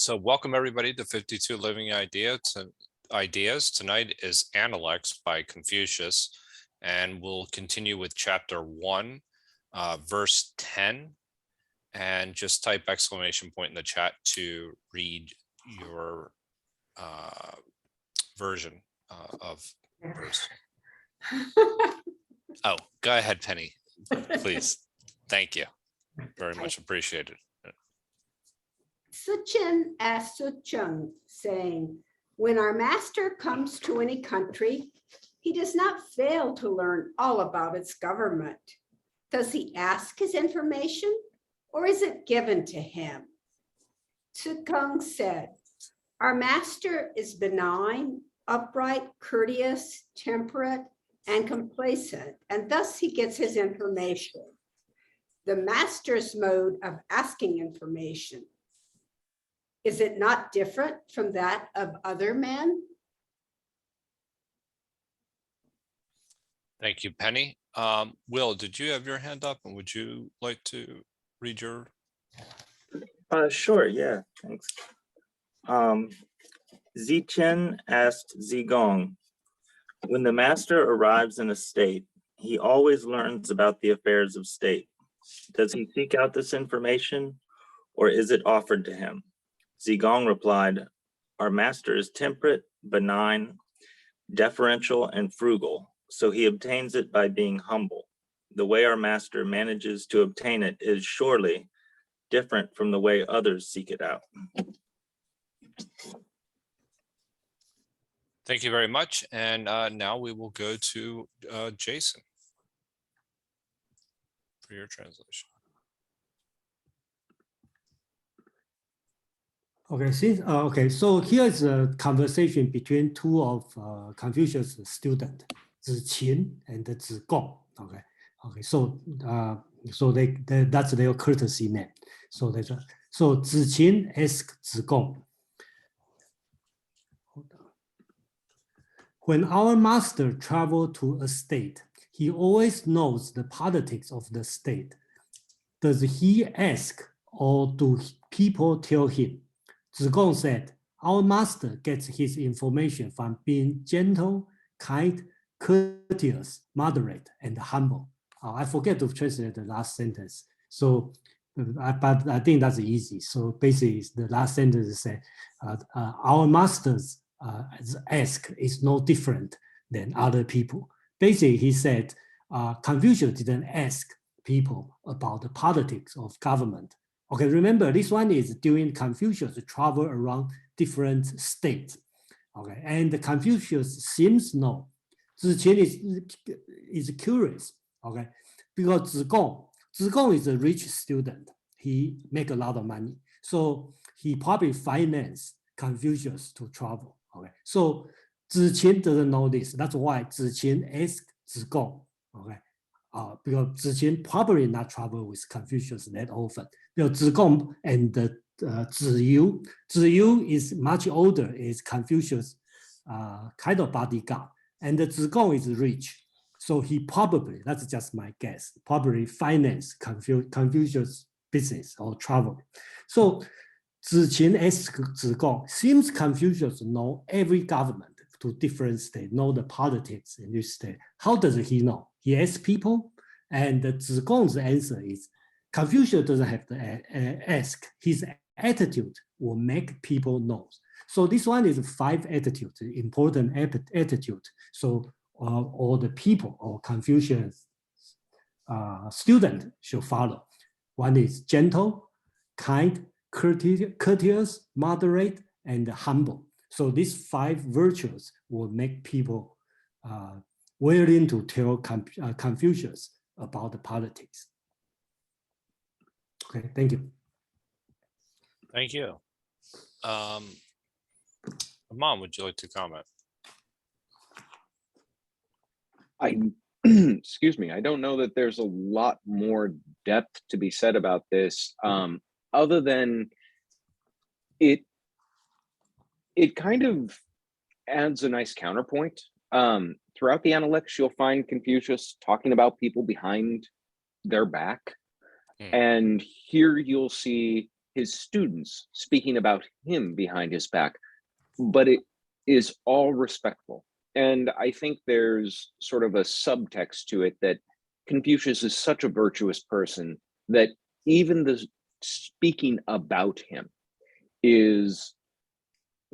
So welcome everybody to 52 Living Ideas. Tonight is Analects by Confucius, and we'll continue with chapter 1, verse 10, and just type exclamation point in the chat to read your version of verse. Oh, go ahead, Penny, please. Thank you. Very much appreciated. Suchen asked Sucheng, saying, when our master comes to any country, he does not fail to learn all about its government. Does he ask his information, or is it given to him? Sucheng said, our master is benign, upright, courteous, temperate, and complacent, and thus he gets his information. The master's mode of asking information, is it not different from that of other men? Thank you, Penny. Will, did you have your hand up, and would you like to read your? Sure, yeah, thanks. Zichen asked Zigong, when the master arrives in a state, he always learns about the affairs of state. Does he seek out this information, or is it offered to him? Zigong replied, our master is temperate, benign, deferential, and frugal, so he obtains it by being humble. The way our master manages to obtain it is surely different from the way others seek it out. Thank you very much. And now we will go to Jason for your translation. Okay, so here is a conversation between two of Confucius' students, Ziqin and Zigong. So that's their courtesy name. So Ziqin asked Zigong, when our master traveled to a state, he always knows the politics of the state. Does he ask, or do people tell him? Zigong said, our master gets his information from being gentle, kind, courteous, moderate, and humble. I forget to translate the last sentence. So, but I think that's easy. So basically, the last sentence said, our master's ask is no different than other people. Basically, he said, Confucius didn't ask people about the politics of government. Okay, remember this one is during Confucius travel around different states. Okay, and Confucius seems to know. Ziqin is curious. Okay, because Zigong is a rich student. He make a lot of money, so he probably financed Confucius to travel. Okay, so Ziqin doesn't know this. That's why Ziqin asked Zigong. Okay. Because Ziqin probably not travel with Confucius that often. Because Zigong and Ziyu is much older, is Confucius kind of bodyguard, and Zigong is rich, so he probably, that's just my guess, probably finance Confucius business or travel. So Ziqin asked Zigong, seems Confucius know every government to different states, know the politics in this state. How does he know? He asks people, and Zigong's answer is, Confucius doesn't have to ask. His attitude will make people know. So this one is 5 attitudes, important attitude. So all the people or Confucian student should follow. One is gentle, kind, courteous, moderate, and humble. So these 5 virtues will make people willing to tell Confucius about the politics. Okay, thank you. Thank you. Mom, would you like to comment? Excuse me, I don't know that there's a lot more depth to be said about this, other than it kind of adds a nice counterpoint. Throughout the Analects, you'll find Confucius talking about people behind their back. And here you'll see his students speaking about him behind his back, but it is all respectful. And I think there's sort of a subtext to it that Confucius is such a virtuous person that even the speaking about him is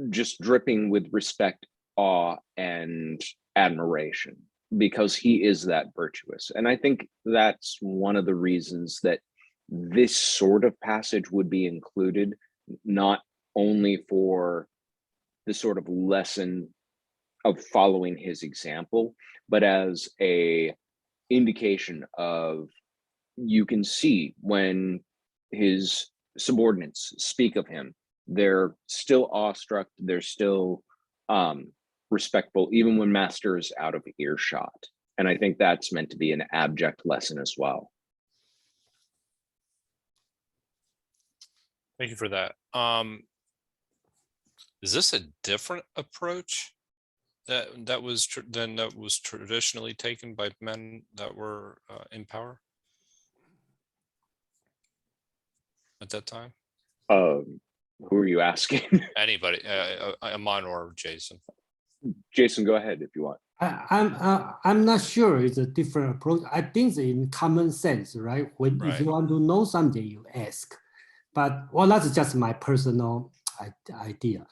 just dripping with respect, awe, and admiration, because he is that virtuous. And I think that's one of the reasons that this sort of passage would be included, not only for the sort of lesson of following his example, but as a indication of, you can see when his subordinates speak of him, they're still awestruck, they're still respectful, even when master is out of earshot. And I think that's meant to be an abject lesson as well. Thank you for that. Is this a different approach that was traditionally taken by men that were in power at that time? Who are you asking? Anybody, Amon or Jason? Jason, go ahead if you want. I'm not sure it's a different approach. I think it's in common sense, right? When if you want to know something, you ask. But well, that's just my personal idea.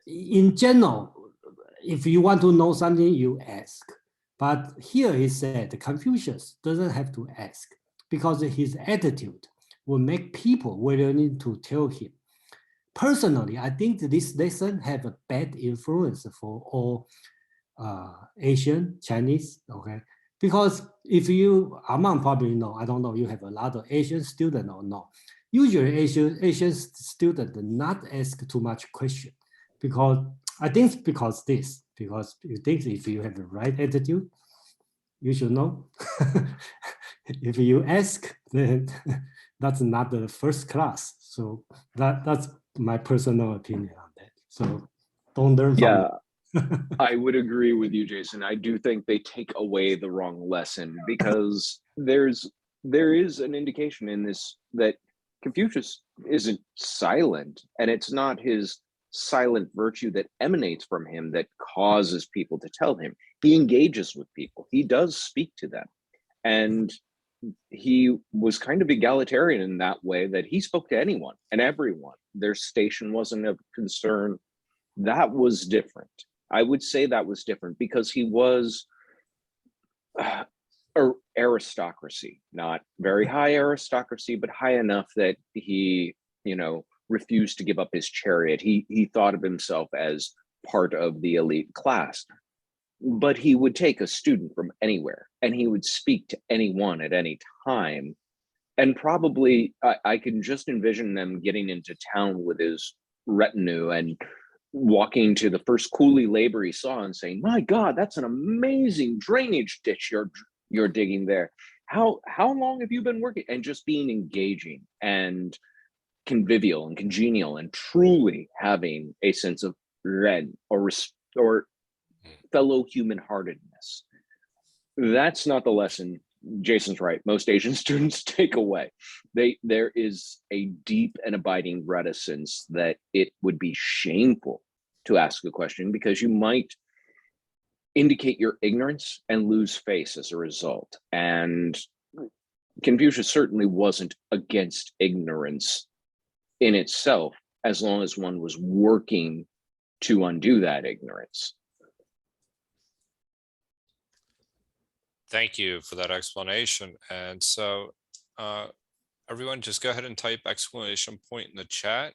In general, if you want to know something, you ask. But here he said Confucius doesn't have to ask because his attitude will make people willing to tell him. Personally, I think this lesson have a bad influence for all Asian, Chinese, okay? Because if you, Among probably know, I don't know, you have a lot of Asian students or not. Usually Asian students do not ask too much question because I think it's because you think if you have the right attitude, you should know. If you ask, then that's not the first class. So that's my personal opinion on that. So don't learn from Yeah. I would agree with you, Jason. I do think they take away the wrong lesson, because there is an indication in this that Confucius isn't silent, and it's not his silent virtue that emanates from him that causes people to tell him. He engages with people. He does speak to them. And he was kind of egalitarian in that way, that he spoke to anyone and everyone. Their station wasn't of concern. That was different. I would say that was different because he was aristocracy, not very high aristocracy, but high enough that he, refused to give up his chariot. He thought of himself as part of the elite class, but he would take a student from anywhere and he would speak to anyone at any time. And probably I can just envision them getting into town with his retinue and walking to the first coolie labor he saw and saying, "My God, that's an amazing drainage ditch you're digging there. How long have you been working?" And just being engaging and convivial and congenial and truly having a sense of ren or fellow human heartedness. That's not the lesson. Jason's right. Most Asian students take away. There is a deep and abiding reticence that it would be shameful to ask a question because you might indicate your ignorance and lose face as a result. And Confucius certainly wasn't against ignorance in itself, as long as one was working to undo that ignorance. Thank you for that explanation. And so everyone just go ahead and type exclamation point in the chat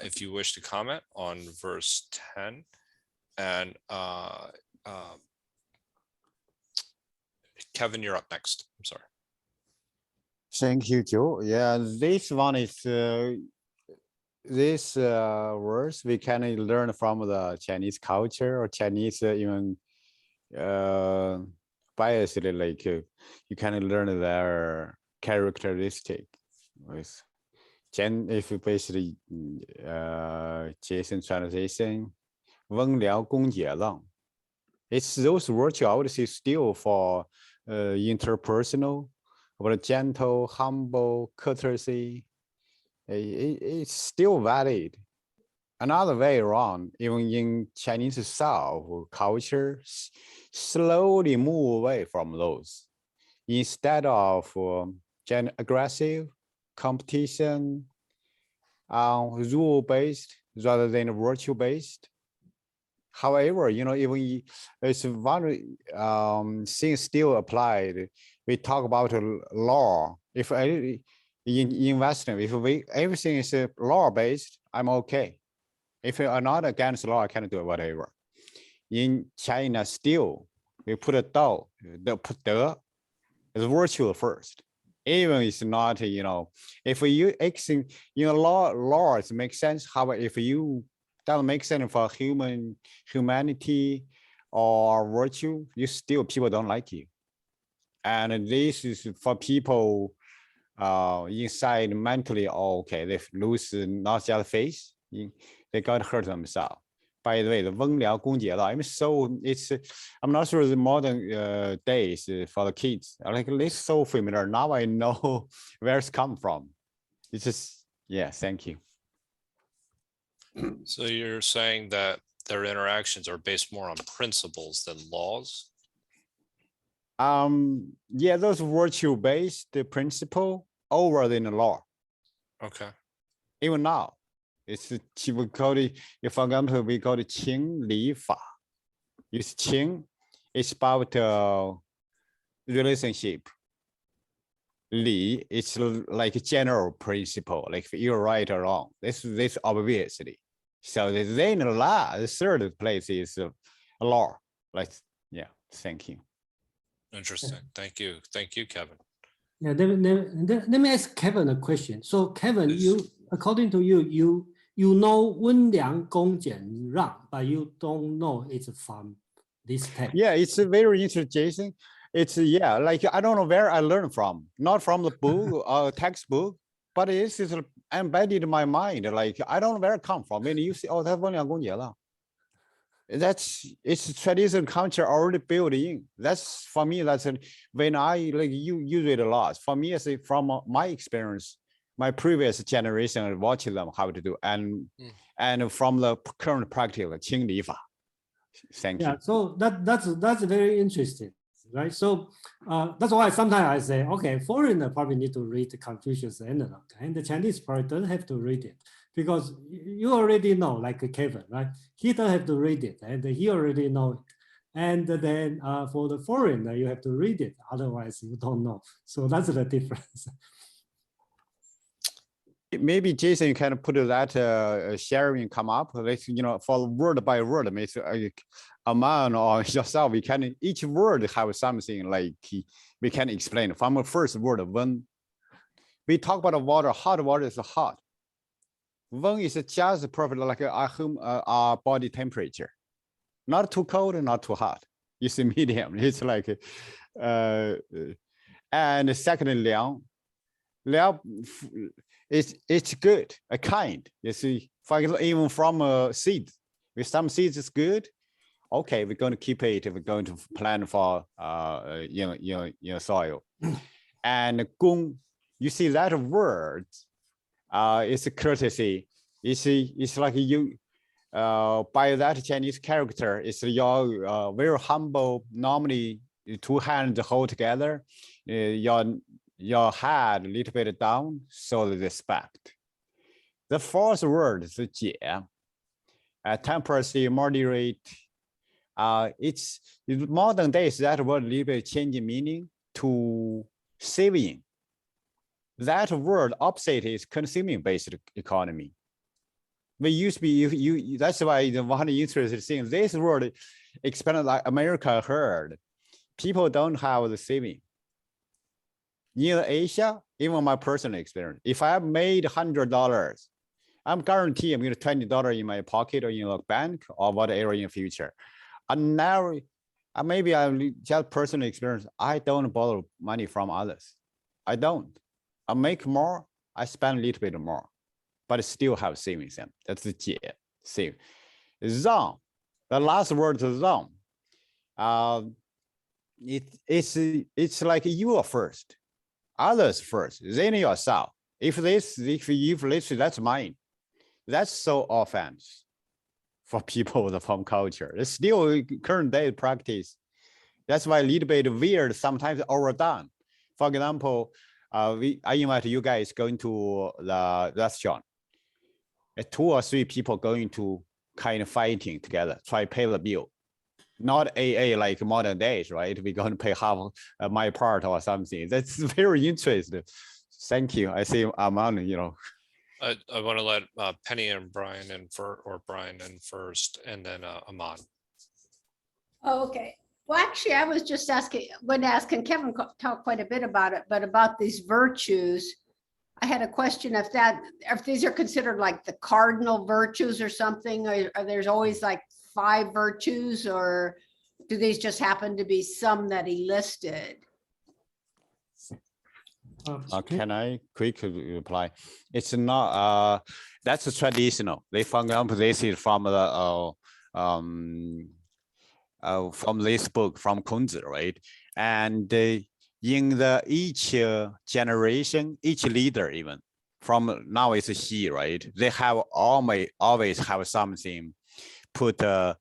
if you wish to comment on verse 10. And Kevin, you're up next. I'm sorry. Thank you, Joe. Yeah, this one is this words we can learn from the Chinese culture or Chinese even biasly, like you can learn their characteristic with if you basically Jason translation 温良恭俭让. It's those virtues I would say still for interpersonal, but gentle, humble, courtesy, it's still valid. Another way around, even in Chinese South culture, slowly move away from those. Instead of aggressive competition, rule-based rather than virtue-based. However, even it's one thing still applied. We talk about law. If in investing, if everything is law-based, I'm okay. If you are not against law, I can do whatever. In China, still we put put the is virtue first. Even it's not, if you acting, laws make sense. However, if you doesn't make sense for humanity or virtue, people don't like you. And this is for people inside mentally, okay, they lose not just face, they got hurt themselves. By the way, the 温良恭俭让, I'm not sure the modern days for the kids. Like, it's so familiar. Now I know where it's come from. It's just, yeah, thank you. So you're saying that their interactions are based more on principles than laws? Yeah, those virtue-based principle over than the law. Okay. Even now, it's we call it, for example, we call it 情理法. It's 情, it's about relationship. 理, it's like a general principle, like you're right or wrong. This obviously. So then law, the third place is law. Like, yeah, thank you. Interesting. Thank you. Thank you, Kevin. Yeah, let me ask Kevin a question. So Kevin, Please. according to you know 温良恭俭让, but you don't know it's from this text. Yeah, it's very interesting. It's, yeah, like I don't know where I learned from, not from the book or textbook, but it's embedded in my mind. Like, I don't know where it come from. When you see, oh, that's 温良恭俭让. It's traditional culture already built in. That's, for me, that's when I like you use it a lot. For me, it's from my experience, my previous generation watching them how to do, and from the current practice, 清理法. Thank you. Yeah, so that's very interesting, right? So that's why sometimes I say, okay, foreigner probably need to read the Confucius Analects, and the Chinese probably don't have to read it, because you already know, like Kevin, right? He don't have to read it, and he already know it. And then for the foreigner, you have to read it, otherwise you don't know. So that's the difference. Maybe Jason, you can put that sharing come up, like, for word by word, means a man or yourself, we can, each word have something like we can explain. From the first word, when we talk about water, hot water is hot. When is just perfect, like our body temperature, not too cold and not too hot. It's a medium. It's like, and secondly, 凉. 凉 it's good, a kind. You see, for example, even from a seed, with some seeds is good. Okay, we're going to keep it. We're going to plant for soil. And 恭, you see that word, it's a courtesy. It's like you, by that Chinese character, it's your very humble. Normally, two hands hold together. Your head a little bit down, so the respect. The fourth word is 解, temperance, moderate. It's in modern days, that word a little bit changing meaning to saving. That word opposite is consuming-based economy. We used to be, that's why the one interesting thing, this word expanded like America heard. People don't have the saving. In Asia, even my personal experience, if I made $100, I'm guaranteed I'm going to $20 in my pocket or in a bank or whatever in the future. And now, maybe I'm just personal experience. I don't borrow money from others. I don't. I make more, I spend a little bit more, but I still have savings. That's the 解, save. 让, the last word is 让. It's like you are first. Others first, then yourself. if this, that's mine, that's so offense for people with from culture. It's still current day practice. That's why a little bit weird, sometimes overdone. For example, I invite you guys going to the restaurant. 2 or 3 people going to kind of fighting together, try pay the bill. Not AA like modern days, right? We're going to pay half my part or something. That's very interesting. Thank you. I see I'm on, you know. I want to let Penny and Brian in Brian in first, and then Aman. Oh, okay. Well, actually, I was just asking, Kevin talked quite a bit about it, but about these virtues, I had a question if these are considered like the cardinal virtues or something, or there's always like 5 virtues, or do these just happen to be some that he listed? Can I quickly reply? It's not, that's traditional. They, for example, this is from the, from this book, from Kunzi, right? And in the each generation, each leader, even from now it's he, right? They have always have something, put a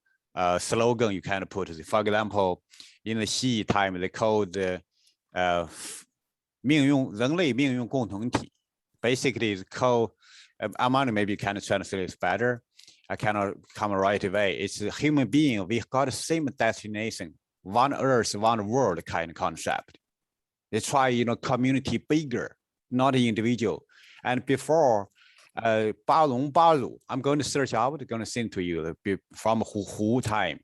slogan you can put. For example, in the Xi time, they called 人类命运共同体. Basically, it's called, Amanda maybe can translate it better. I cannot come right away. It's a human being. We got the same destination, one earth, one world kind of concept. They try, you know, community bigger, not individual. And before, 八龙八鲁, I'm going to search out, going to send to you from Hu time.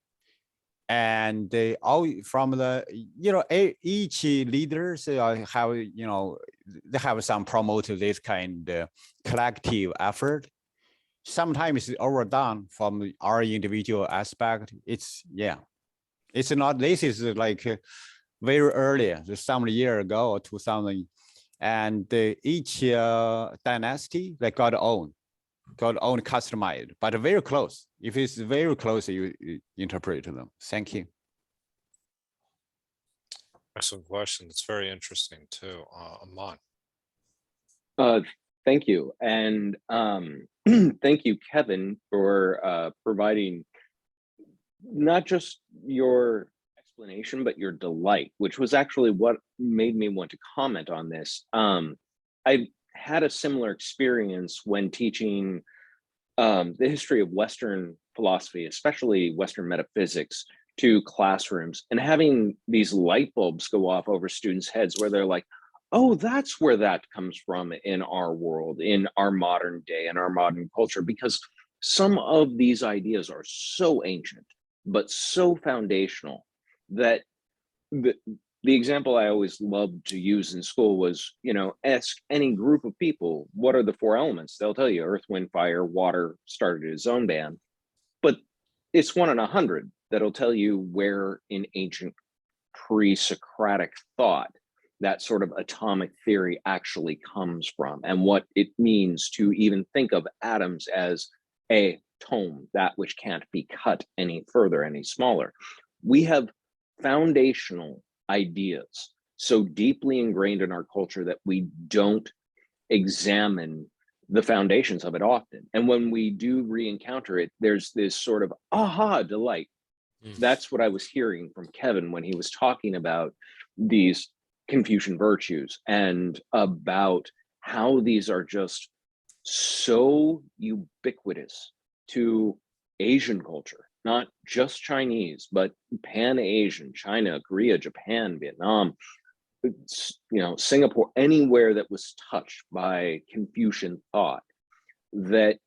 And they all from the, you know, each leaders have, you know, they have some promote this kind of collective effort. Sometimes it's overdone from our individual aspect. It's, yeah, it's not, this is like very early, some year ago or 2000. And each dynasty, they got own customized, but very close. If it's very close, you interpret them. Thank you. Excellent question. It's very interesting too. Aman. Thank you. And thank you, Kevin, for providing not just your explanation, but your delight, which was actually what made me want to comment on this. I had a similar experience when teaching the history of Western philosophy, especially Western metaphysics, to classrooms, and having these light bulbs go off over students' heads where they're like, oh, that's where that comes from in our world, in our modern day, in our modern culture, because some of these ideas are so ancient, but so foundational that the example I always loved to use in school was, you know, ask any group of people, what are the 4 elements? They'll tell you earth, wind, fire, water started its own band. But it's 1 in 100 that'll tell you where in ancient pre-Socratic thought that sort of atomic theory actually comes from, and what it means to even think of atoms as a tome, that which can't be cut any further, any smaller. We have foundational ideas so deeply ingrained in our culture that we don't examine the foundations of it often. And when we do re-encounter it, there's this sort of aha delight. That's what I was hearing from Kevin when he was talking about these Confucian virtues and about how these are just so ubiquitous to Asian culture, not just Chinese, but Pan-Asian, China, Korea, Japan, Vietnam, you know, Singapore, anywhere that was touched by Confucian thought, that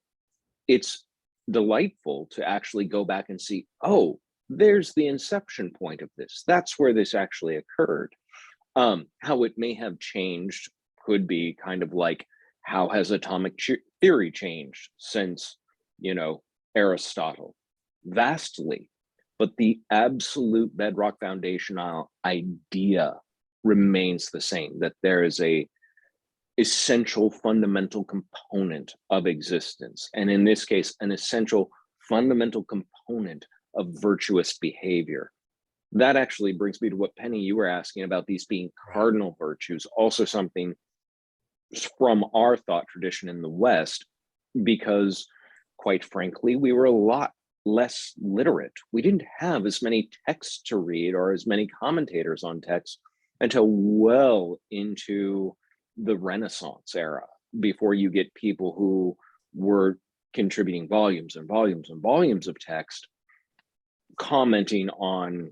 it's delightful to actually go back and see, oh, there's the inception point of this. That's where this actually occurred. How it may have changed could be kind of like, how has atomic theory changed since, you know, Aristotle? Vastly, but the absolute bedrock foundational idea remains the same, that there is a essential fundamental component of existence, and in this case, an essential fundamental component of virtuous behavior. That actually brings me to what, Penny, you were asking about these being cardinal virtues, also something from our thought tradition in the West, because quite frankly, we were a lot less literate. We didn't have as many texts to read or as many commentators on text until well into the Renaissance era, before you get people who were contributing volumes and volumes and volumes of text, commenting on,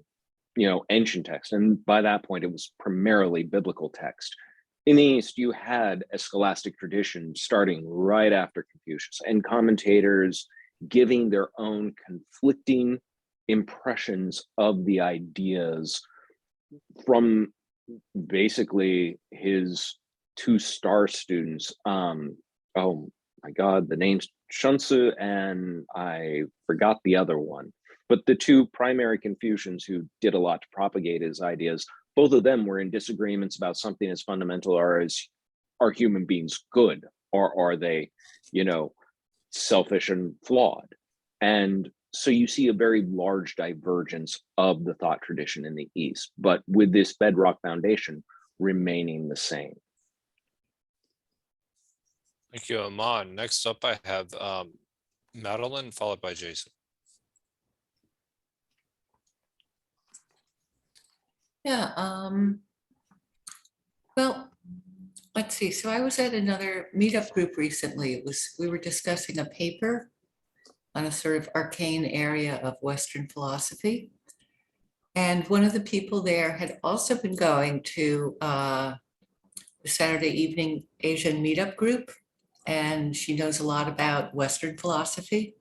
ancient text. And by that point, it was primarily biblical text. In the East, you had a scholastic tradition starting right after Confucius, and commentators giving their own conflicting impressions of the ideas from basically his two star students. Oh my God, the name's Shunsu, and I forgot the other one. But the two primary Confucians who did a lot to propagate his ideas, both of them were in disagreements about something as fundamental as, are human beings good, or are they, selfish and flawed? And so you see a very large divergence of the thought tradition in the East, but with this bedrock foundation remaining the same. Thank you, Aman. Next up, I have Madeline, followed by Jason. Yeah, well, let's see. So I was at another meetup group recently. We were discussing a paper on a sort of arcane area of Western philosophy. And one of the people there had also been going to the Saturday evening Asian meetup group, and she knows a lot about Western philosophy.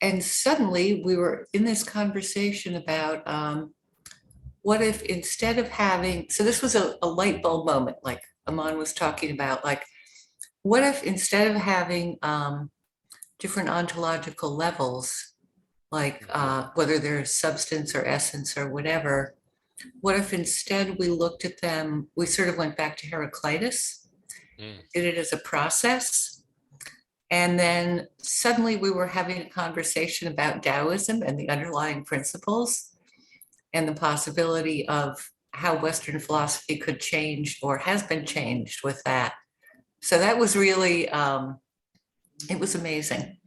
And suddenly we were in this conversation about what if instead of having, so this was a light bulb moment, like Aman was talking about, like, what if instead of having different ontological levels, like whether they're substance or essence or whatever, what if instead we looked at them, we sort of went back to Heraclitus, did it as a process, and then suddenly we were having a conversation about Taoism and the underlying principles and the possibility of how Western philosophy could change or has been changed with that. So that was really, it was amazing.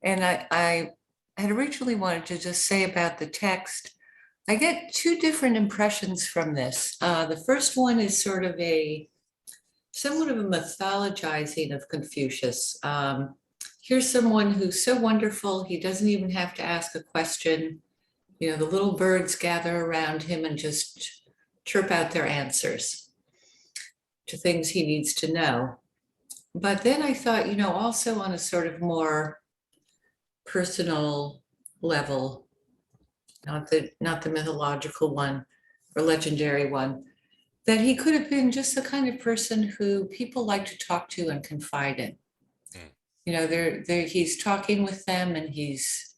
And I had originally wanted to just say about the text, I get two different impressions from this. The first one is sort of somewhat of a mythologizing of Confucius. Here's someone who's so wonderful, he doesn't even have to ask a question. The little birds gather around him and just chirp out their answers to things he needs to know. But then I thought, also on a sort of more personal level, not the mythological one or legendary one, that he could have been just the kind of person who people like to talk to and confide in. He's talking with them, and he's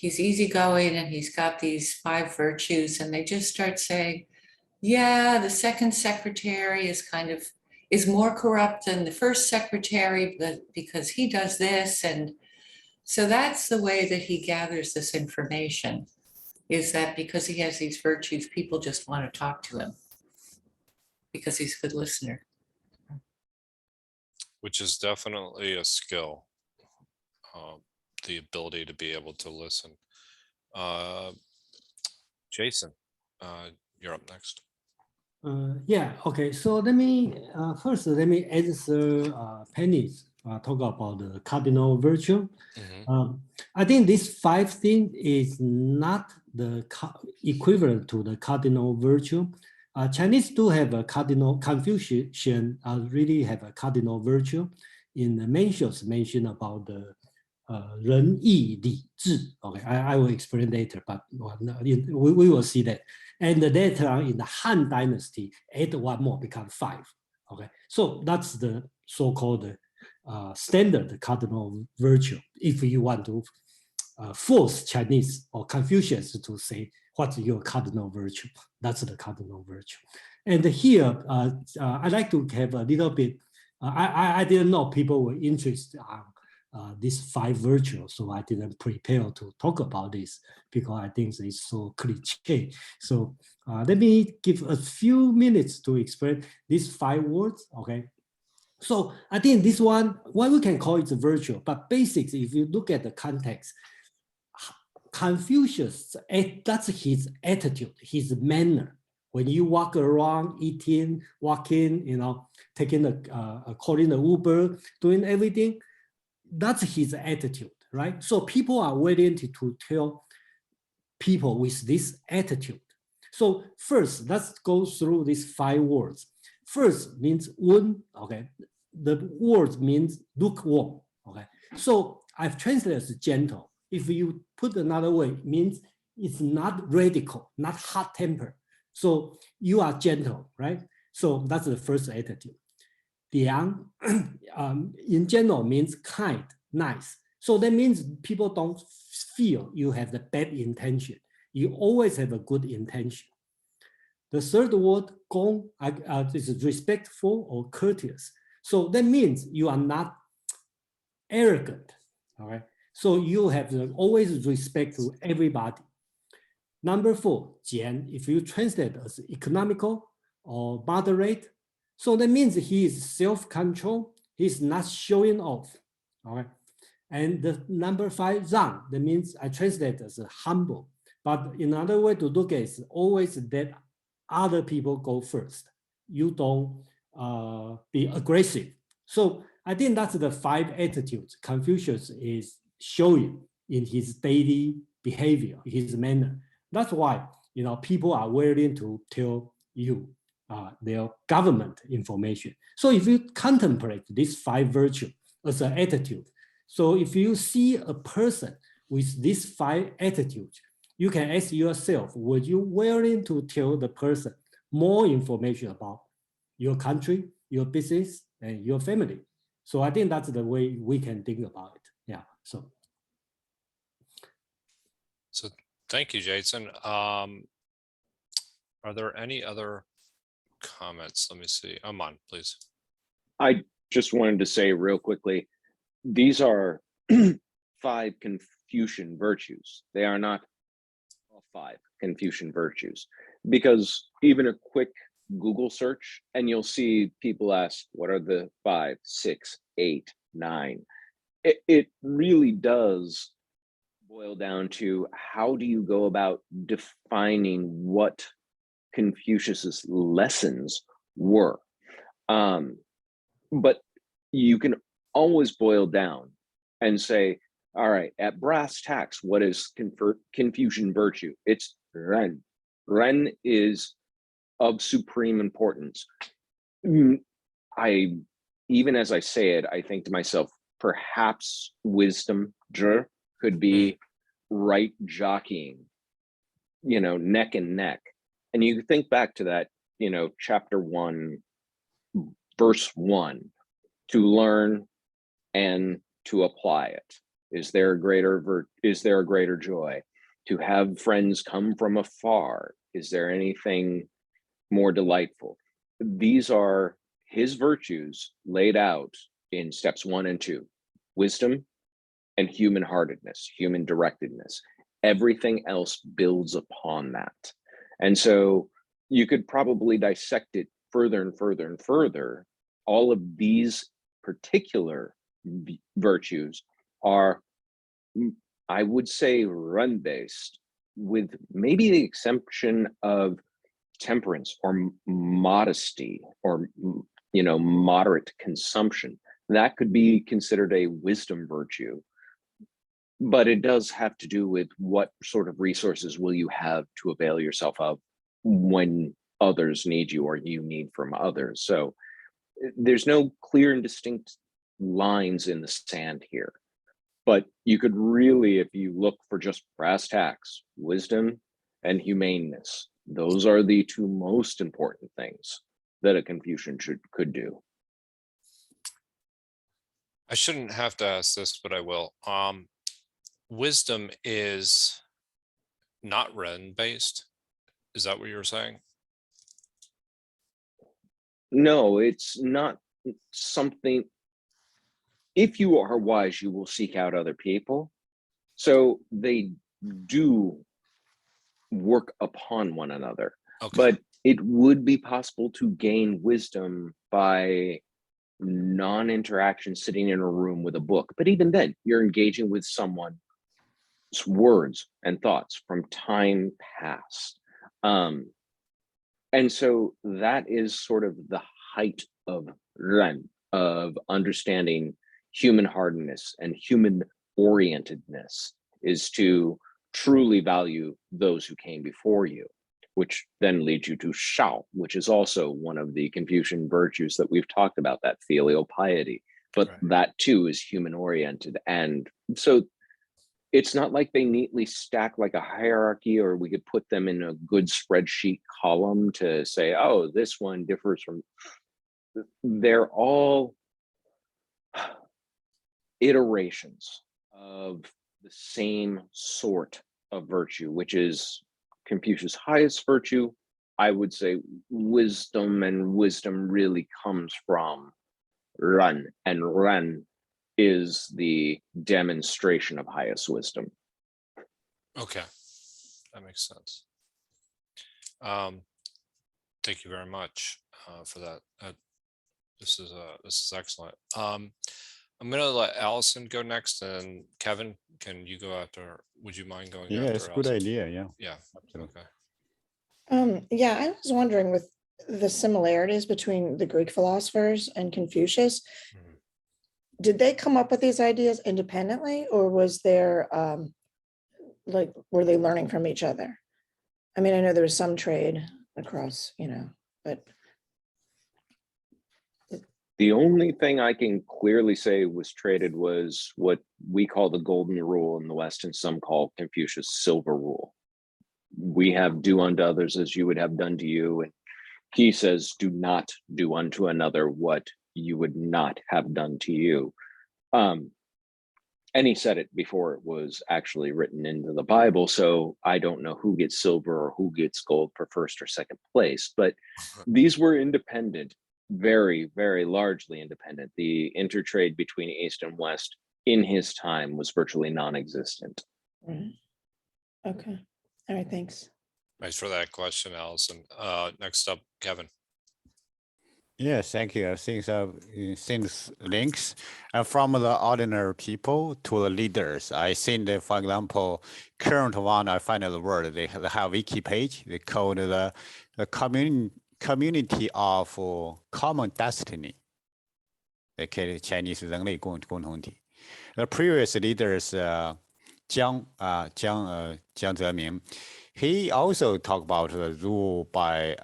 easygoing, and he's got these 5 virtues, and they just start saying, yeah, the second secretary is more corrupt than the first secretary, but because he does this. And so that's the way that he gathers this information, is that because he has these virtues, people just want to talk to him because he's a good listener. Which is definitely a skill, the ability to be able to listen. Jason, you're up next. Yeah, okay. So let me first answer Penny's talk about the cardinal virtue. I think this 5 thing is not the equivalent to the cardinal virtue. Chinese do have a cardinal, Confucian really have a cardinal virtue. In the mentions mentioned about the 仁义礼智. Okay, I will explain later, but we will see that. And later on in the Han Dynasty, add 1 more, become 5. Okay, so that's the so-called standard cardinal virtue. If you want to force Chinese or Confucians to say what's your cardinal virtue, that's the cardinal virtue. And here, I'd like to have a little bit. I didn't know people were interested on these 5 virtues, so I didn't prepare to talk about this because I think it's so cliche. So let me give a few minutes to explain these 5 words. Okay, So I think this one, why we can call it virtue, but basics, if you look at the context, Confucius, that's his attitude, his manner. When you walk around, eating, walking, taking calling the Uber, doing everything, that's his attitude, right? So people are willing to tell people with this attitude. So first, let's go through these 5 words. First means wen, okay? The word means lukewarm, okay? So I've translated as gentle. If you put another way, it means it's not radical, not hot temper. So you are gentle, right? So that's the first attitude. Liang, in general, means kind, nice. So that means people don't feel you have the bad intention. You always have a good intention. The third word, gong, is respectful or courteous. So that means you are not arrogant, all right? So you have always respect to everybody. Number 4, jian, if you translate as economical or moderate, so that means he is self-control, he's not showing off, all right? And the number 5, zhang, that means I translate as humble, but another way to look at it is always that other people go first. You don't be aggressive. So I think that's the 5 attitudes Confucius is showing in his daily behavior, his manner. That's why people are willing to tell you their government information. So if you contemplate these 5 virtues as an attitude, so if you see a person with these 5 attitudes, you can ask yourself, would you willing to tell the person more information about your country, your business, and your family? So I think that's the way we can think about it. Yeah. So Thank you, Jason. Are there any other comments? Let me see. Aman, please. I just wanted to say real quickly, these are 5 Confucian virtues. They are not all 5 Confucian virtues, because even a quick Google search and you'll see people ask, what are the 5, 6, 8, 9? It really does boil down to, how do you go about defining what Confucius's lessons were? But you can always boil down and say, all right, at brass tacks, what is Confucian virtue? It's ren. Ren is of supreme importance. Even as I say it, I think to myself, perhaps wisdom could be right jockeying, neck and neck. And you think back to that, chapter 1, verse 1, to learn and to apply it. Is there a greater joy? To have friends come from afar, is there anything more delightful? These are his virtues laid out in steps 1 and 2, wisdom and human-heartedness, human directedness. Everything else builds upon that. And so you could probably dissect it further and further and further. All of these particular virtues are, I would say, run-based, with maybe the exception of temperance or modesty or moderate consumption. That could be considered a wisdom virtue, but it does have to do with what sort of resources will you have to avail yourself of when others need you or you need from others. So there's no clear and distinct lines in the sand here, but you could really, if you look for just brass tacks, wisdom and humaneness, those are the 2 most important things that a Confucian could do. I shouldn't have to ask this, but I will. Wisdom is not Ren based. Is that what you were saying? No, it's not something. If you are wise, you will seek out other people. So they do work upon one another. Okay. But it would be possible to gain wisdom by non-interaction, sitting in a room with a book. But even then, you're engaging with someone's words and thoughts from time past. And so that is sort of the height of Ren, of understanding human hardness and human orientedness, is to truly value those who came before you, which then leads you to Shao, which is also one of the Confucian virtues that we've talked about, that filial piety. But Right. that too is human oriented. And so it's not like they neatly stack like a hierarchy, or we could put them in a good spreadsheet column to say, oh, this one differs from. They're all iterations of the same sort of virtue, which is Confucius' highest virtue. I would say wisdom, and wisdom really comes from Ren, and Ren is the demonstration of highest wisdom. Okay, that makes sense. Thank you very much for that. This is excellent. I'm gonna let Allison go next, and Kevin, can you go after? Would you mind going Yeah, after? it's a good Allison? idea. Yeah, Yeah. absolutely. Okay. Yeah, I was wondering with the similarities between the Greek philosophers and Confucius, Mhm. did they come up with these ideas independently, or was there like, were they learning from each other? I mean, I know there was some trade across, but The only thing I can clearly say was traded was what we call the golden rule in the West, and some call Confucius' silver rule. We have do unto others as you would have done to you. And he says, do not do unto another what you would not have done to you. And he said it before it was actually written into the Bible. So I don't know who gets silver or who gets gold for first or second place, but these were independent, very, very largely independent. The intertrade between East and West in his time was virtually non-existent. right. Okay. All right, thanks. Thanks for that question, Allison. Next up, Kevin. Yeah, thank you. I think things links from the ordinary people to the leaders. I think that, for example, current one, I find the word, they have wiki page. They call the community of common destiny. Okay, Chinese 人类共同体. The previous leaders, Jiang Zemin, he also talked about the rule by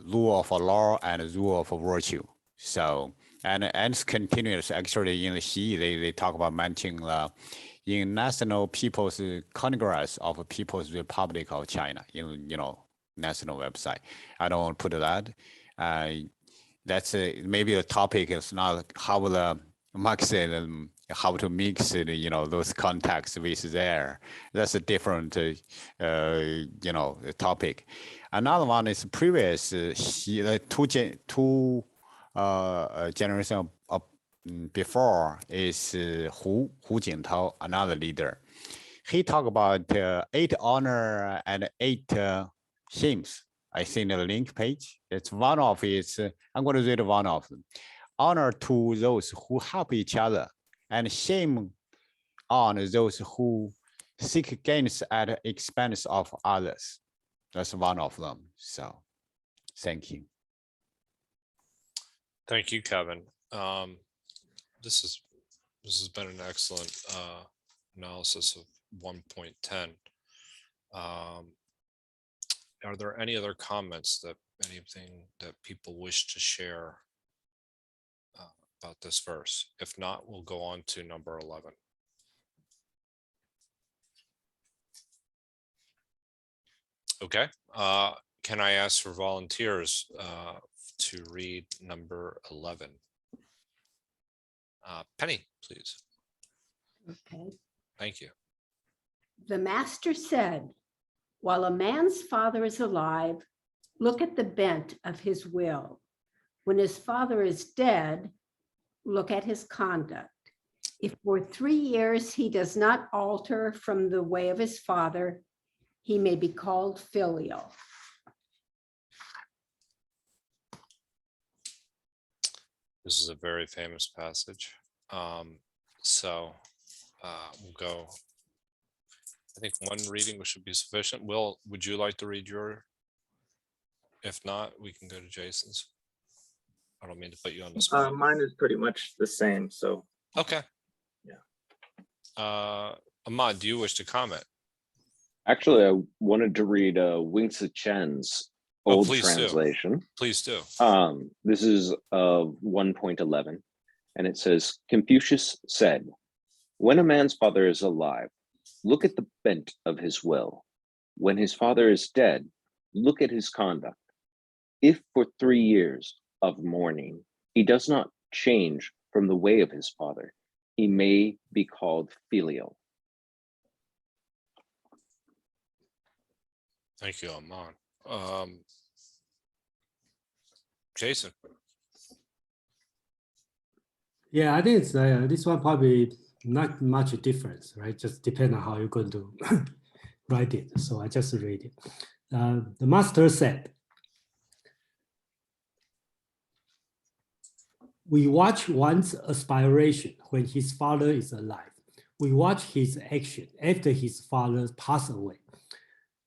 rule of law and rule of virtue. So, and it's continuous. Actually, in the Xi, they talk about mentioning in National People's Congress of People's Republic of China, in national website. I don't want to put that. That's maybe the topic is not how the Marxism, how to mix those contexts with there. That's a different topic. Another one is previous two generation before is Hu Jintao, another leader. He talked about 8 honor and 8 hymns. I think the link page. It's one of its. I'm going to read one of them. Honor to those who help each other, and shame on those who seek gains at the expense of others. That's one of them. So, thank you. Thank you, Kevin. This has been an excellent analysis of 1.10. Are there any other comments anything that people wish to share about this verse? If not, we'll go on to number 11. Okay. Can I ask for volunteers to read number 11? Penny, please. Okay. Thank you. The master said, while a man's father is alive, look at the bent of his will. When his father is dead, look at his conduct. If for 3 years he does not alter from the way of his father, he may be called filial. This is a very famous passage. So we'll go. I think one reading should be sufficient. Will, would you like to read your? If not, we can go to Jason's. I don't mean to put you on the spot. Mine is pretty much the same, so. Okay. Yeah. Ahmad, do you wish to comment? Actually, I wanted to read Wing Tzu Chen's Oh, old please do. translation. Please do. This is 1.11, and it says, Confucius said, when a man's father is alive, look at the bent of his will. When his father is dead, look at his conduct. If for 3 years of mourning, he does not change from the way of his father, he may be called filial. Thank you, Ahmad. Jason. Yeah, I think it's this one probably not much difference, right? Just depend on how you're going to write it. So I just read it. The master said, we watch one's aspiration when his father is alive. We watch his action after his father passed away.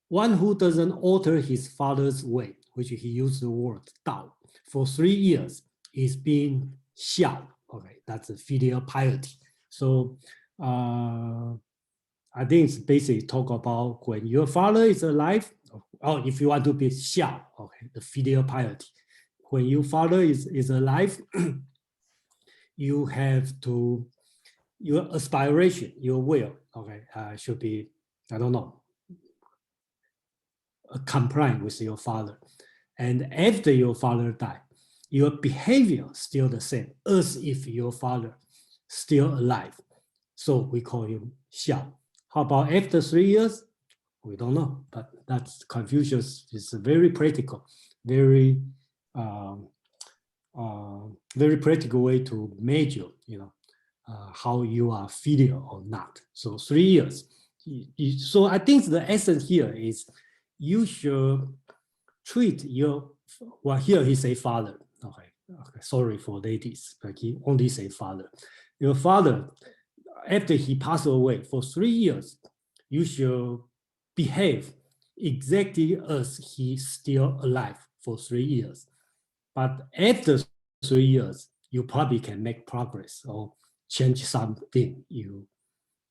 One who doesn't alter his father's way, which he used the word Dao, for 3 years is being xiao. Okay, that's a filial piety. So I think it's basically talk about when your father is alive, or if you want to be xiao, okay, the filial piety. When your father is alive, you have to, your aspiration, your will, okay, should be, I don't know, complying with your father. And after your father died, your behavior still the same as if your father still alive. So we call him xiao. How about after 3 years? We don't know, but that's Confucius is very practical, very very practical way to measure, how you are filial or not. So 3 years. So I think the essence here is you should treat your, well, here he say father. Okay, sorry for ladies, but he only say father. Your father, after he passed away for 3 years, you should behave exactly as he's still alive for 3 years. But after 3 years, you probably can make progress or change something you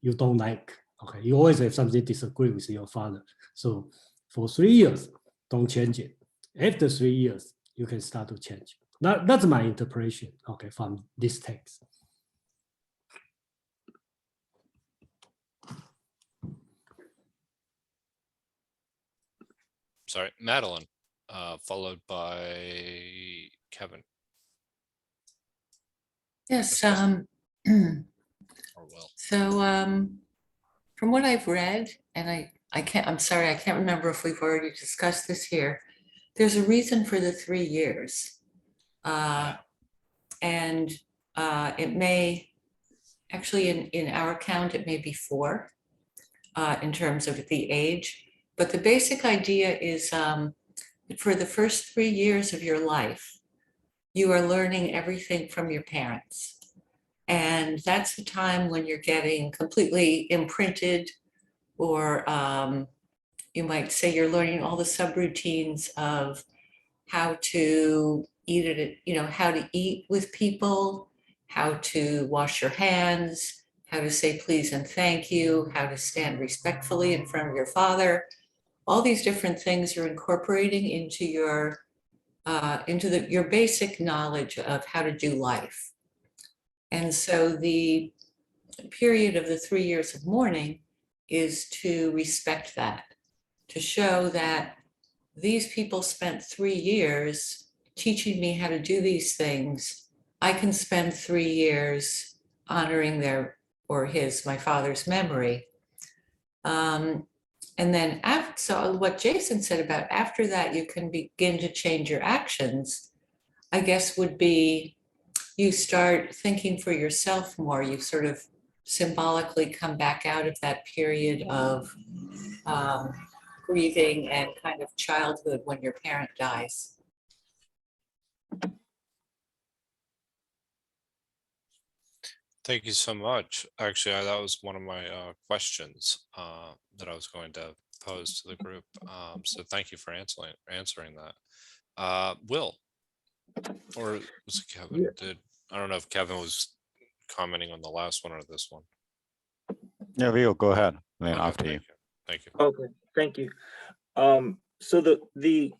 don't like. Okay, you always have something disagree with your father. So for 3 years, don't change it. After 3 years, you can start to change. That's my interpretation, okay, from this text. Sorry, Madeline, followed by Kevin. Yes. Or Will. So from what I've read, and I'm sorry, I can't remember if we've already discussed this here. There's a reason for the 3 years. And it may, actually in our count, it may be 4 in terms of the age. But the basic idea is for the first 3 years of your life, you are learning everything from your parents. And that's the time when you're getting completely imprinted, or you might say you're learning all the subroutines of how to eat it, how to eat with people, how to wash your hands, how to say please and thank you, how to stand respectfully in front of your father. All these different things you're incorporating into your your basic knowledge of how to do life. And so the period of the 3 years of mourning is to respect that, to show that these people spent 3 years teaching me how to do these things. I can spend 3 years honoring my father's memory. And then so what Jason said about after that, you can begin to change your actions, I guess would be you start thinking for yourself more. You sort of symbolically come back out of that period of grieving and kind of childhood when your parent dies. Thank you so much. Actually, that was one of my questions that I was going to pose to the group. So thank you for answering that. Will, or was it Kevin? Yeah. I don't know if Kevin was commenting on the last one or this one. Yeah, Will, go ahead. Then Okay, after you. Thank you. Okay, thank you. So the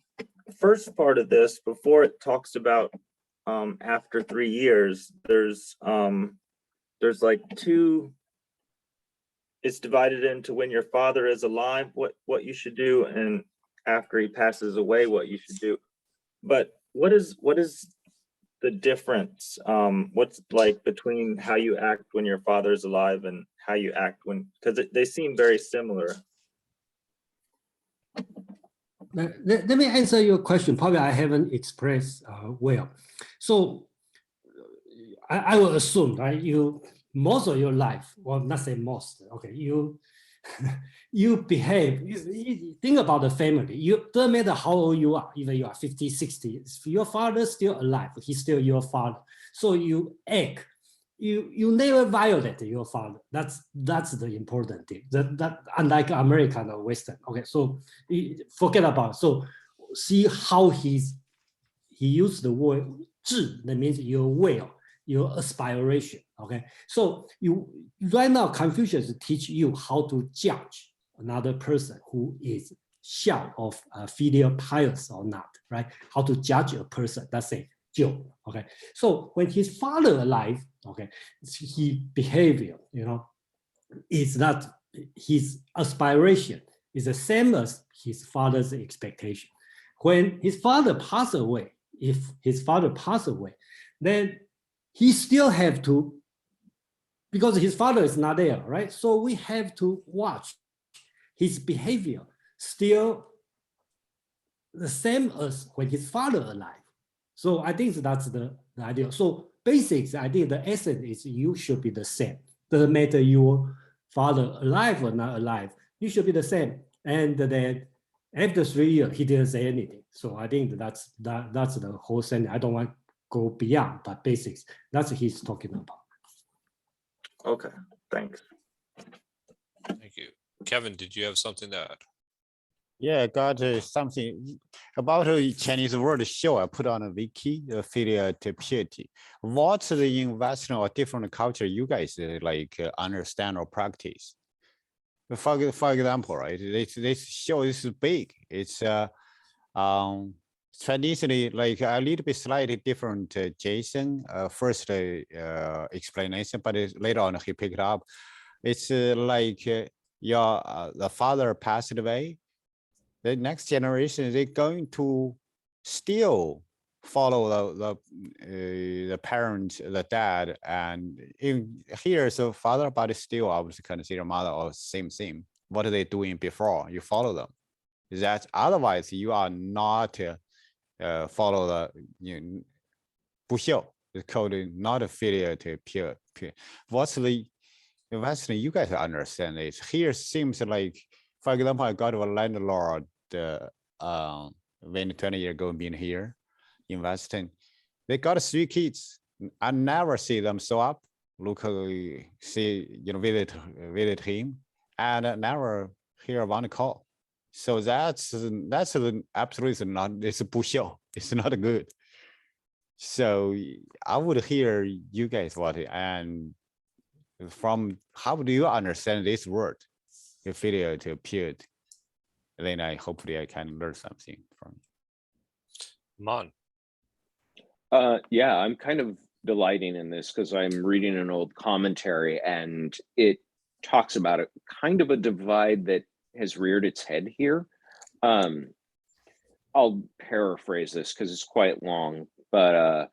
first part of this, before it talks about after 3 years, there's like two. It's divided into when your father is alive, what you should do, and after he passes away, what you should do. But what is the difference? What's like between how you act when your father is alive and how you act when, because they seem very similar. Let me answer your question. Probably I haven't expressed well. So I will assume, right? You most of your life, well, not say most. Okay, you behave. You think about the family. You don't matter how old you are, even you are 50, 60. If your father is still alive, he's still your father. So you act. You never violate your father. That's the important thing. That unlike American or Western. Okay, so forget about it. So see how he used the word 志, that means your will, your aspiration. Okay, so you right now Confucius teach you how to judge another person who is xiao of filial pious or not, right? How to judge a person. That's it. Okay, so when his father alive, okay, his behavior, is not his aspiration is the same as his father's expectation. When his father passed away, if his father passed away, then he still have to, because his father is not there, right? So we have to watch his behavior still the same as when his father alive. So I think that's the idea. So basics, I think the essence is you should be the same. Doesn't matter your father alive or not alive, you should be the same. And then after 3 years, he didn't say anything. So I think that's the whole sentence. I don't want to go beyond, but basics, that's what he's talking about. Okay, thanks. Thank you. Kevin, did you have something to add? Yeah, I got something about a Chinese word show. I put on a wiki, filial piety. What's the investment or different culture you guys understand or practice? For example, right, this show is big. It's traditionally like a little bit slightly different. Jason first explanation, but later on he picked up. It's like the father passed away. The next generation, they're going to still follow the parent, the dad, and in here, so father, but still obviously consider mother or same. What are they doing before? You follow them. That otherwise you are not follow the 不孝. It's called not filial to pure. What's the investment you guys understand is here seems like, for example, I got a landlord when 20 years ago being here investing. They got 3 kids. I never see them show up locally, see, visit him, and never hear one call. So that's absolutely not, it's 不孝. It's not good. So I would hear you guys what, and from how do you understand this word, filial to piety? Then hopefully I can learn something from. Mon. Yeah, I'm kind of delighting in this because I'm reading an old commentary and it talks about it, kind of a divide that has reared its head here. I'll paraphrase this because it's quite long, but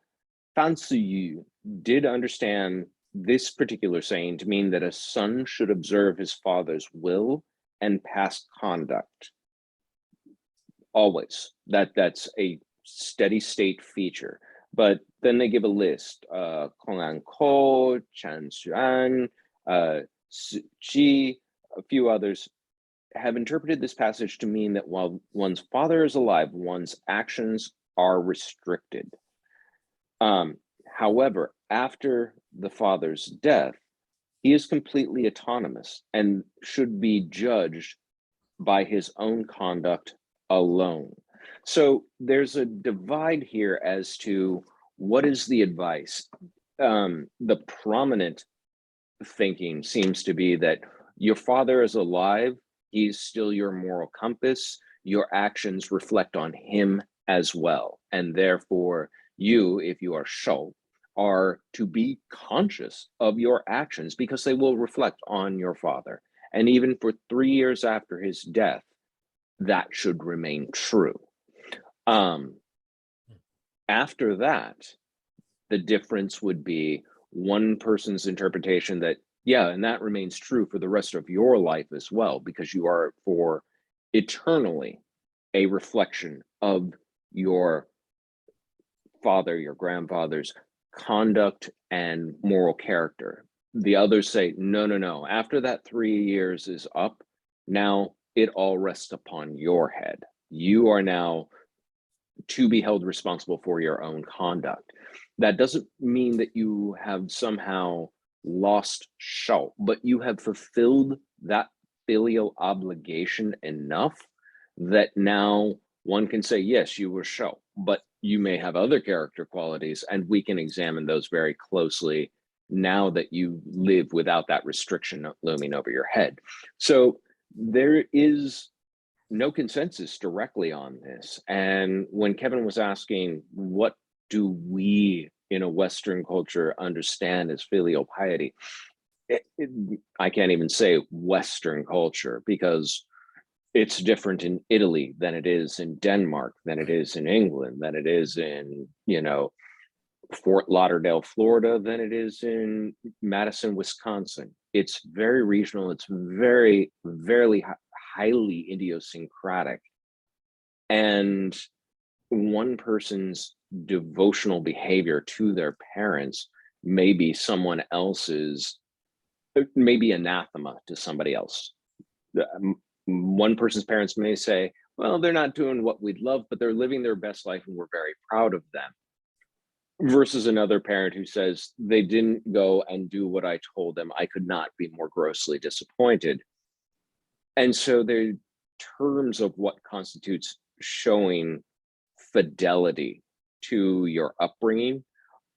Fan Ziyu did understand this particular saying to mean that a son should observe his father's will and past conduct. Always. That's a steady state feature. But then they give a list. Kong An Ko, Chan Xuan, Ji, a few others have interpreted this passage to mean that while one's father is alive, one's actions are restricted. However, after the father's death, he is completely autonomous and should be judged by his own conduct alone. So there's a divide here as to what is the advice. The prominent thinking seems to be that your father is alive, he's still your moral compass, your actions reflect on him as well. And therefore, you, if you are shou, are to be conscious of your actions because they will reflect on your father. And even for 3 years after his death, that should remain true. After that, the difference would be one person's interpretation that, yeah, and that remains true for the rest of your life as well, because you are for eternally a reflection of your father, your grandfather's conduct and moral character. The others say, no, no, no. After that 3 years is up, now it all rests upon your head. You are now to be held responsible for your own conduct. That doesn't mean that you have somehow lost shou, but you have fulfilled that filial obligation enough that now one can say, yes, you were shou, but you may have other character qualities, and we can examine those very closely now that you live without that restriction looming over your head. So there is no consensus directly on this. And when Kevin was asking, what do we in a Western culture understand as filial piety? I can't even say Western culture because it's different in Italy than it is in Denmark, than it is in England, than it is in, Fort Lauderdale, Florida, than it is in Madison, Wisconsin. It's very regional. It's very, very highly idiosyncratic. And one person's devotional behavior to their parents may be someone else's, maybe anathema to somebody else. One person's parents may say, well, they're not doing what we'd love, but they're living their best life and we're very proud of them. Versus another parent who says, they didn't go and do what I told them. I could not be more grossly disappointed. And so the terms of what constitutes showing fidelity to your upbringing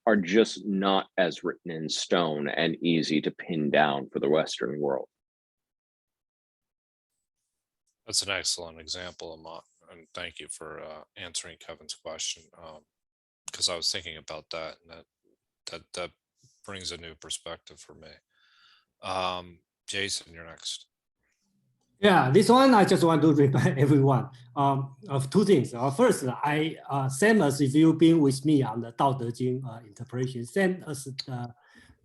are just not as written in stone and easy to pin down for the Western world. That's an excellent example, Amat, and thank you for answering Kevin's question. Because I was thinking about that, and that brings a new perspective for me. Jason, you're next. Yeah, this one I just want to remind everyone of two things. First, same as if you've been with me on the Dao De Jing interpretation, same as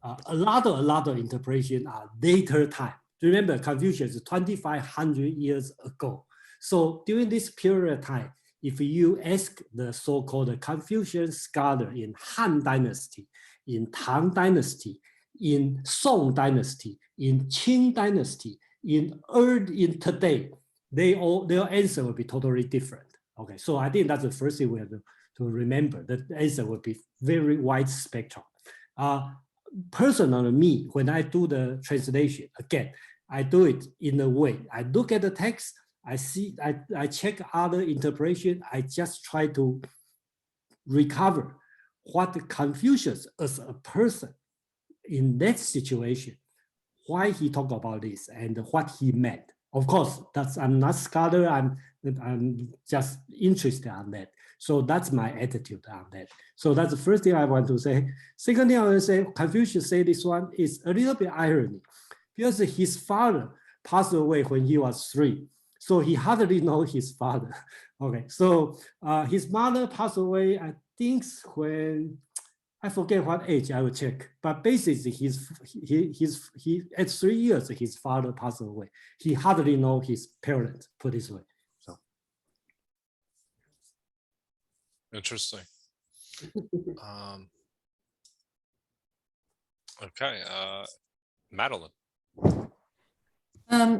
a lot of interpretation are later time. Remember, Confucius 2,500 years ago. So during this period of time, if you ask the so-called Confucian scholar in Han Dynasty, in Tang Dynasty, in Song Dynasty, in Qing Dynasty, in today, their answer will be totally different. Okay, so I think that's the first thing we have to remember. The answer will be very wide spectrum. Personally, me, when I do the translation, again, I do it in a way. I look at the text, I check other interpretation. I just try to recover what Confucius as a person in that situation, why he talked about this and what he meant. Of course, I'm not scholar. I'm just interested on that. So that's my attitude on that. So that's the first thing I want to say. Second thing I want to say, Confucius say this one is a little bit irony because his father passed away when he was 3. So he hardly know his father. Okay, so his mother passed away, I think when, I forget what age, I will check. But basically, he at 3 years, his father passed away. He hardly know his parents, put this way. So Interesting. Okay, Madeline.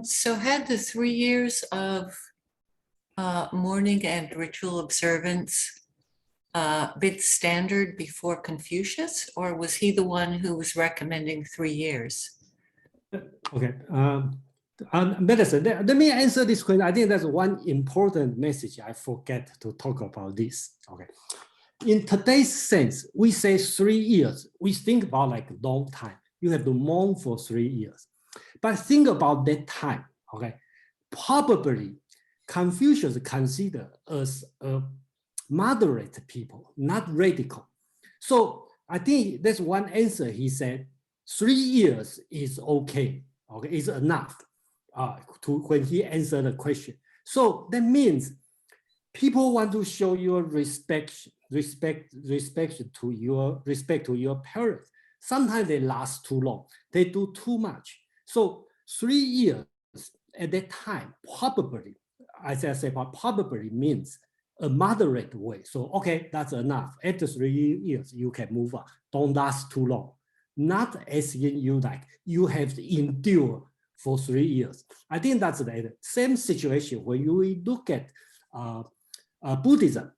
So had the 3 years of mourning and ritual observance bit standard before Confucius, or was he the one who was recommending 3 years? Okay. Medicine, let me answer this question. I think that's one important message I forget to talk about this. Okay. In today's sense, we say 3 years. We think about like a long time. You have to mourn for 3 years. But think about that time. Okay. Probably Confucius considered us a moderate people, not radical. So I think that's one answer. He said 3 years is okay. Okay, is enough to when he answered the question. So that means people want to show your respect to your parents. Sometimes they last too long. They do too much. So 3 years at that time probably, as I said, probably means a moderate way. So okay, that's enough. After 3 years, you can move on. Don't last too long. Not asking you like you have to endure for 3 years. I think that's the same situation when you look at Buddhism.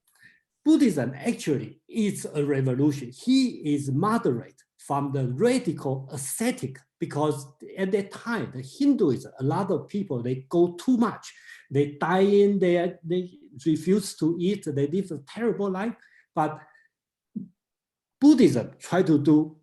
Buddhism actually is a revolution. He is moderate from the radical ascetic, because at that time, the Hinduism, a lot of people, they go too much. They die in there, they refuse to eat, they live a terrible life. But Buddhism try to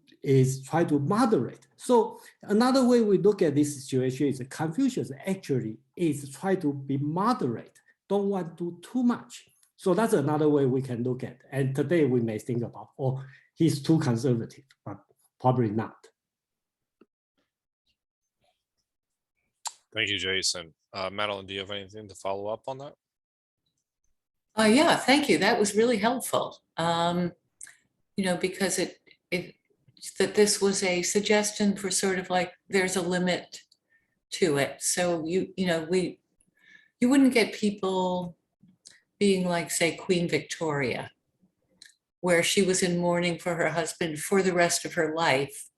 moderate. So another way we look at this situation is Confucius actually is try to be moderate, don't want to do too much. So that's another way we can look at. And today we may think about, oh, he's too conservative, but probably not. Thank you, Jason. Madeline, do you have anything to follow up on that? Yeah, thank you. That was really helpful. Because that this was a suggestion for sort of like there's a limit to it. So you wouldn't get people being like, say, Queen Victoria, where she was in mourning for her husband for the rest of her life.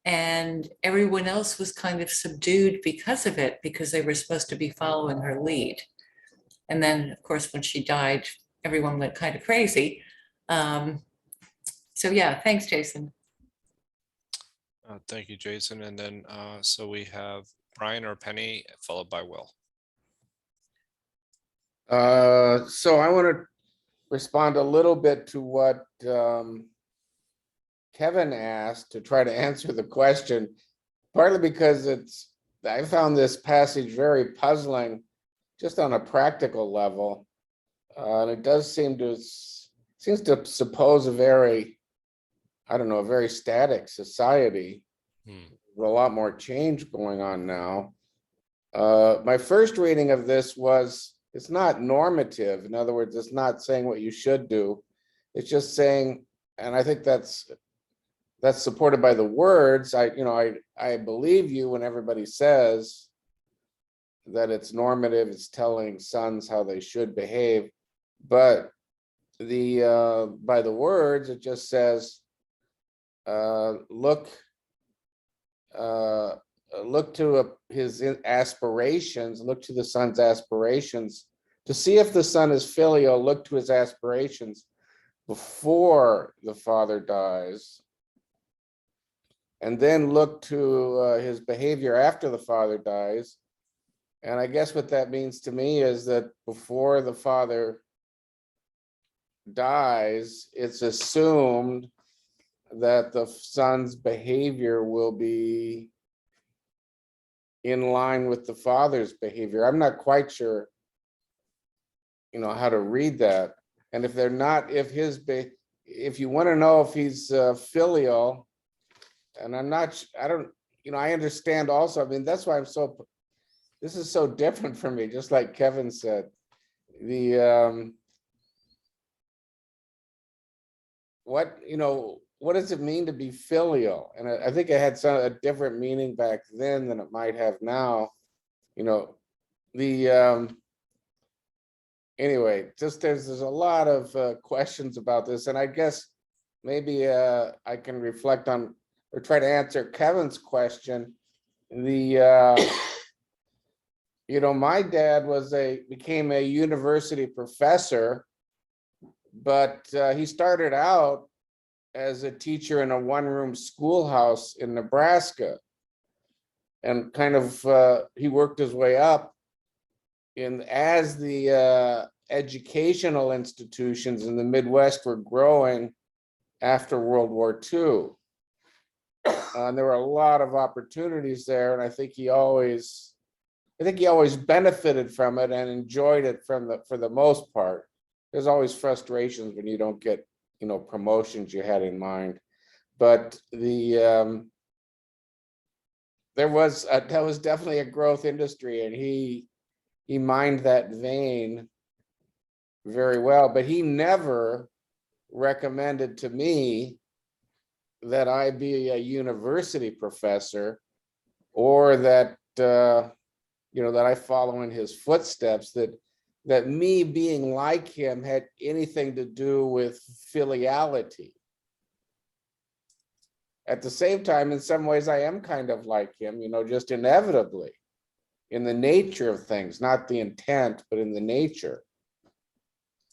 And everyone else was kind of subdued because of it, because they were supposed to be following her lead. And then, of course, when she died, everyone went kind of crazy. So yeah, thanks, Jason. Thank you, Jason. And then, so we have Brian or Penny, followed by Will. So I want to respond a little bit to what Kevin asked to try to answer the question, partly because I found this passage very puzzling just on a practical level. And it does seems to suppose a very static society with a lot more change going on now. My first reading of this was, it's not normative. In other words, it's not saying what you should do. It's just saying, and I think that's supported by the words. I believe you when everybody says that it's normative, it's telling sons how they should behave. But by the words, it just says, look to his aspirations, look to the son's aspirations. To see if the son is filial, look to his aspirations before the father dies. And then look to his behavior after the father dies. And I guess what that means to me is that before the father dies, it's assumed that the son's behavior will be in line with the father's behavior. I'm not quite sure, how to read that. And if if you want to know if he's filial, and I understand also, that's why this is so different for me, just like Kevin said. What does it mean to be filial? And I think it had a different meaning back then than it might have now. Anyway, just there's a lot of questions about this, and I guess maybe I can reflect on or try to answer Kevin's question. My dad became a university professor but he started out as a teacher in a one-room schoolhouse in Nebraska. And kind of, he worked his way up as the educational institutions in the Midwest were growing after World War II. And there were a lot of opportunities there, and I think he always benefited from it and enjoyed it for the most part. There's always frustrations when you don't get, promotions you had in mind, but that was definitely a growth industry, and he mined that vein very well. But he never recommended to me that I be a university professor, or that that I follow in his footsteps, that me being like him had anything to do with filiality. At the same time, in some ways, I am kind of like him, just inevitably in the nature of things, not the intent, but in the nature.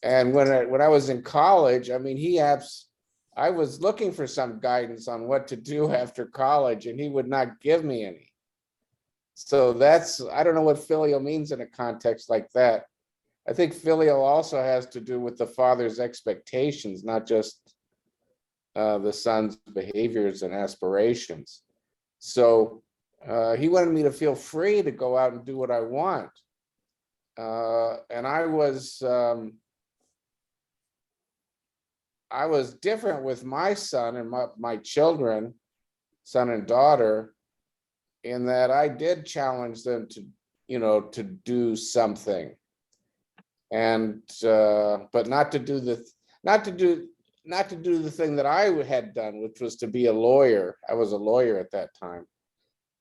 And when I was in college, I mean, I was looking for some guidance on what to do after college, and he would not give me any. So I don't know what filial means in a context like that. I think filial also has to do with the father's expectations, not just the son's behaviors and aspirations. So he wanted me to feel free to go out and do what I want. And I was different with my son and my children, son and daughter, in that I did challenge them to do something, and but not to do the thing that I had done, which was to be a lawyer. I was a lawyer at that time.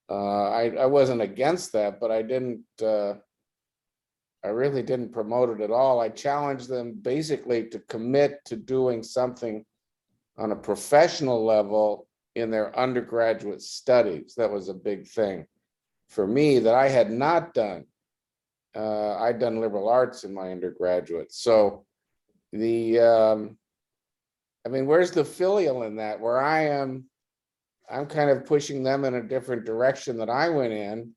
I wasn't against that, but I really didn't promote it at all. I challenged them basically to commit to doing something on a professional level in their undergraduate studies. That was a big thing for me that I had not done. I'd done liberal arts in my undergraduate. So where's the filial in that? Where I'm kind of pushing them in a different direction that I went in,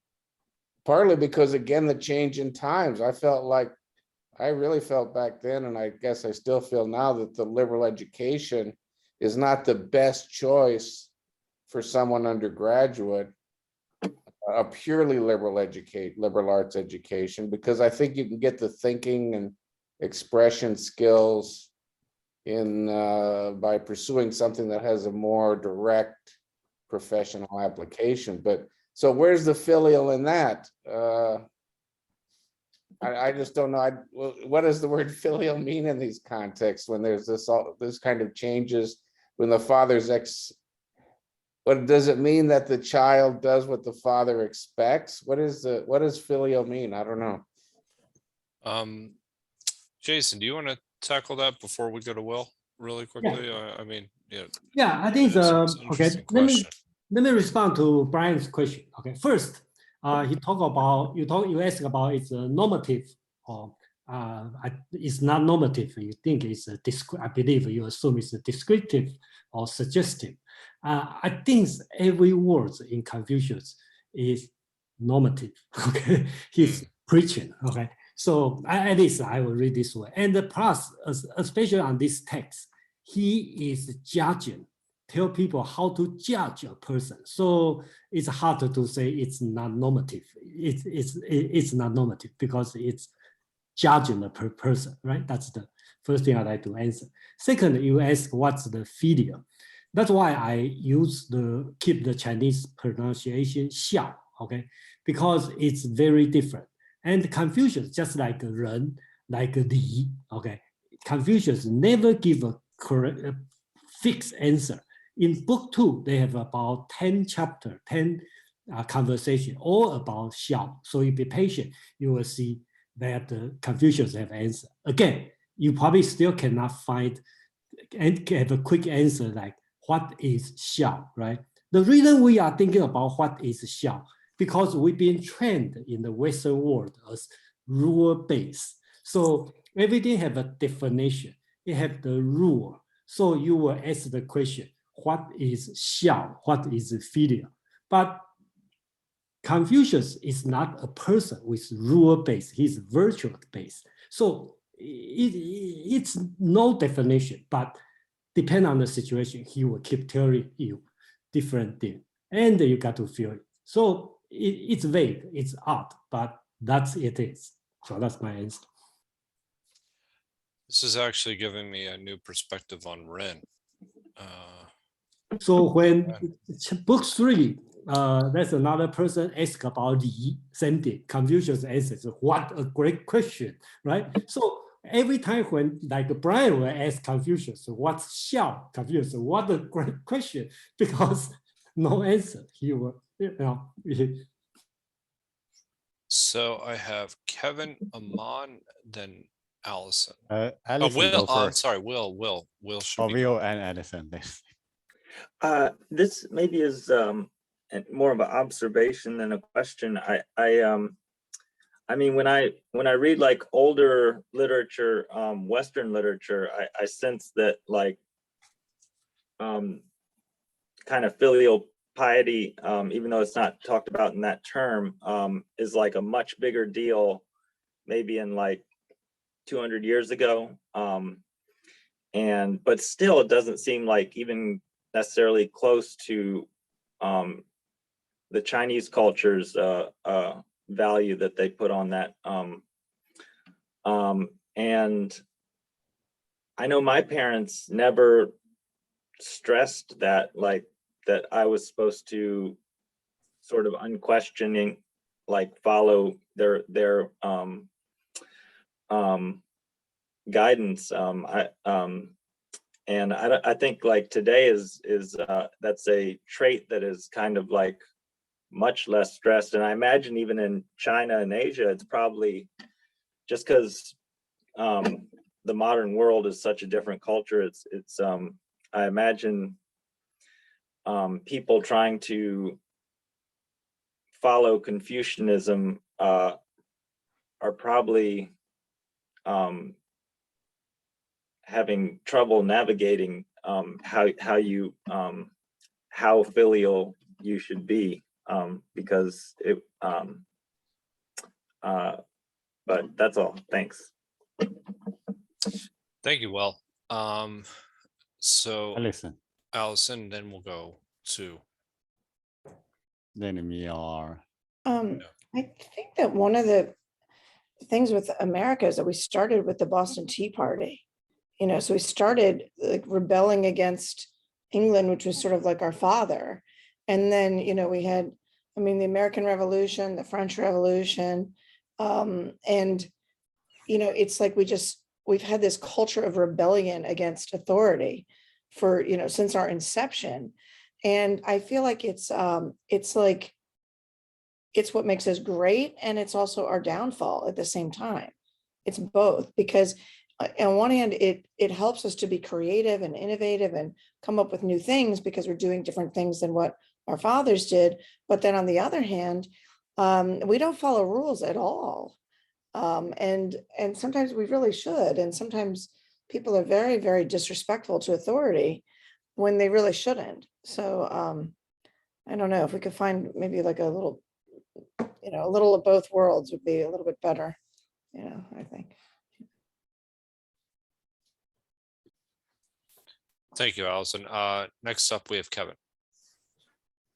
partly because, again, the change in times. I really felt back then, and I guess I still feel now, that the liberal education is not the best choice for someone undergraduate, a purely liberal arts education, because I think you can get the thinking and expression skills by pursuing something that has a more direct professional application. But so where's the filial in that? I just don't know. What does the word filial mean in these contexts when there's this kind of changes, when the father's what does it mean that the child does what the father expects? What does filial mean? I don't know. Jason, do you want to tackle that before we go to Will really quickly? Yeah, I think it's an okay. interesting question. Let me respond to Brian's question. Okay, first, you ask about it's a normative or it's not normative. You think it's a I believe you assume it's a descriptive or suggestive. I think every word in Confucius is normative. Okay, he's preaching. Okay, so at least I will read this way. And the plus, especially on this text, he is judging. Tell people how to judge a person. So it's hard to say it's not normative. It's not normative because it's judging a person, right? That's the first thing I'd like to answer. Second, you ask what's the filial. That's why I keep the Chinese pronunciation xiao, okay? Because it's very different. And Confucius, just like Ren, like Li, okay? Confucius never give a correct, fixed answer. In book 2, they have about 10 chapters, 10 conversation, all about xiao. So you be patient, you will see that Confucius have answer. Again, you probably still cannot find and have a quick answer like what is xiao, right? The reason we are thinking about what is xiao, because we've been trained in the Western world as rule-based. So everything have a definition. it have the rule. So you will ask the question, what is xiao? What is filial? But Confucius is not a person with rule base, he's virtual base. So it's no definition, but depend on the situation, he will keep telling you different things, and you got to feel it. So it's vague, it's odd, but that's it is. So that's my answer. This is actually giving me a new perspective on Ren. So when book 3, there's another person ask about Li, same thing. Confucius answers, what a great question, right? So every time when like Brian will ask Confucius, what's xiao? Confucius, what a great question, because no answer. He will, So I have Kevin, Amon, then Allison. Alison, Will, go I'm first. sorry, Will should Oh, be Will going. and Alison. This maybe is more of an observation than a question. I mean, when I read like older literature, Western literature, I sense that like kind of filial piety, even though it's not talked about in that term, is like a much bigger deal, maybe in like 200 years ago. But still, it doesn't seem like even necessarily close to the Chinese culture's value that they put on that. And I know my parents never stressed that, like, that I was supposed to sort of unquestioning, like, follow their guidance. I think like today is that's a trait that is kind of like much less stressed. And I imagine even in China and Asia, it's probably just because the modern world is such a different culture. It's I imagine people trying to follow Confucianism are probably having trouble navigating how filial you should be, because it but that's all. Thanks. Thank you, Will. So Alison, Allison, then we'll go to then me or I think that one of the things with America is that we started with the Boston Tea Party. So we started like rebelling against England, which was sort of like our father. And then, we had, the American Revolution, the French Revolution. It's like we've had this culture of rebellion against authority for, since our inception. And I feel like it's what makes us great. And it's also our downfall at the same time. It's both, because on one hand, it helps us to be creative and innovative and come up with new things because we're doing different things than what our fathers did. But then on the other hand, we don't follow rules at all. And sometimes we really should. And sometimes people are very, very disrespectful to authority when they really shouldn't. So I don't know if we could find maybe like a little of both worlds would be a little bit better, I think. Thank you, Allison. Next up, we have Kevin.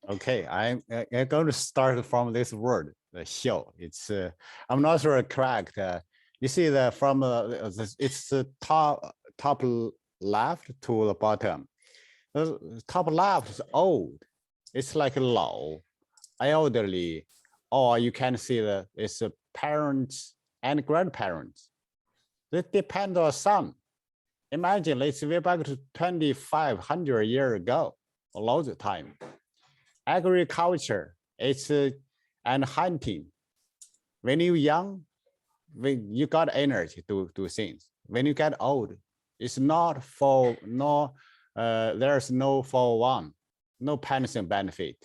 okay, I'm going to start from this word, the xiao. It's I'm not sure correct. You see the from it's the top left to the bottom. The top left is old. It's like lao, elderly, or you can see it's parents and grandparents. It depends on some. Imagine let's way back to 2,500 years ago, a lot of time. Agriculture, it's and hunting. When you're young, when you got energy to do things. When you get old, it's not for there's no 401, no pension benefit.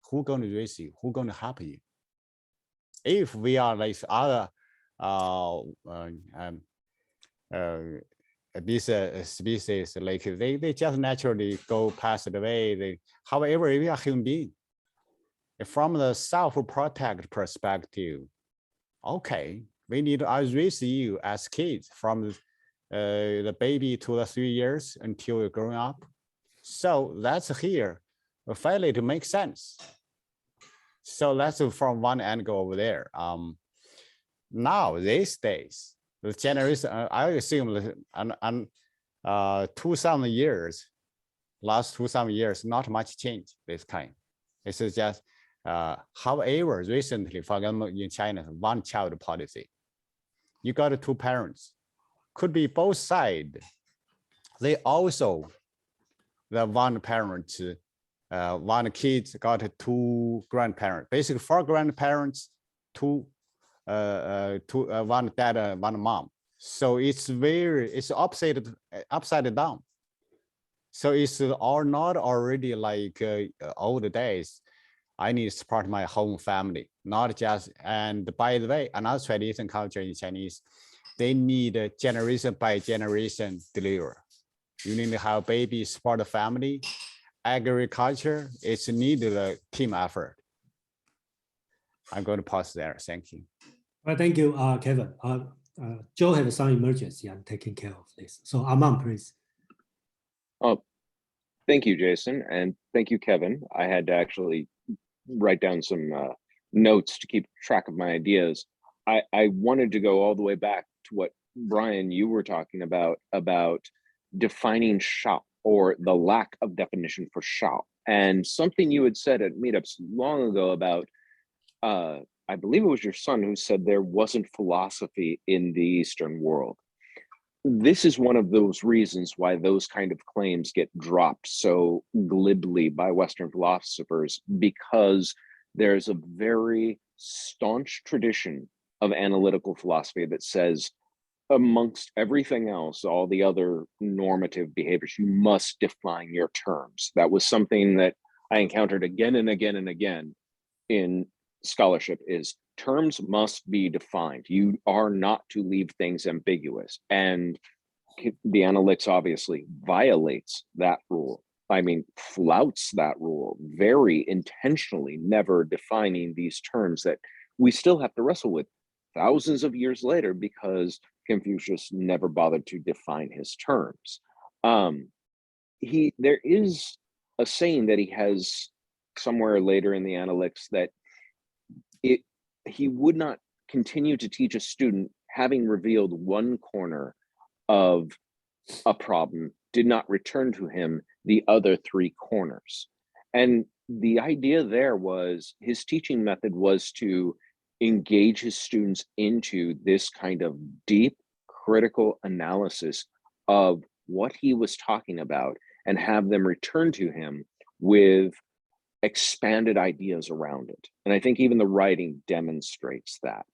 Who's going to raise you? Who's going to help you? If we are like other this species, like they just naturally go past the way. However, we are human beings. From the self-protect perspective, okay, we need to raise you as kids from the baby to the 3 years until you're growing up. So that's here, finally to make sense. So that's from one angle over there. Now these days, the generation, I assume, 2,000 years, last 2,000 years, not much change this time. It's just, however, recently, for example, in China, one child policy. You got two parents, could be both sides. They also, the one parent, one kid got two grandparents, basically 4 grandparents, one dad, one mom. So it's upside down. So it's all not already like old days. I need to support my home family, not just, and by the way, another tradition culture in Chinese, they need a generation by generation deliver. You need to have baby, support the family. Agriculture, it's needed a team effort. I'm going to pause there. Thank you. Well, thank you, Kevin. Joe has some emergency. I'm taking care of this. So Aman, please. Oh, thank you, Jason, and thank you, Kevin. I had to actually write down some notes to keep track of my ideas. I wanted to go all the way back to what, Brian, you were talking about defining shao, or the lack of definition for shao. And something you had said at meetups long ago about, I believe it was your son who said there wasn't philosophy in the Eastern world. This is one of those reasons why those kind of claims get dropped so glibly by Western philosophers, because there's a very staunch tradition of analytical philosophy that says, amongst everything else, all the other normative behaviors, you must define your terms. That was something that I encountered again and again and again in scholarship, is terms must be defined. You are not to leave things ambiguous. And the Analects obviously violates that rule. I mean, flouts that rule very intentionally, never defining these terms that we still have to wrestle with thousands of years later, because Confucius never bothered to define his terms. There is a saying that he has somewhere later in the Analects that he would not continue to teach a student having revealed one corner of a problem, did not return to him the other 3 corners. And the idea there was, his teaching method was to engage his students into this kind of deep critical analysis of what he was talking about, and have them return to him with expanded ideas around it. And I think even the writing demonstrates that.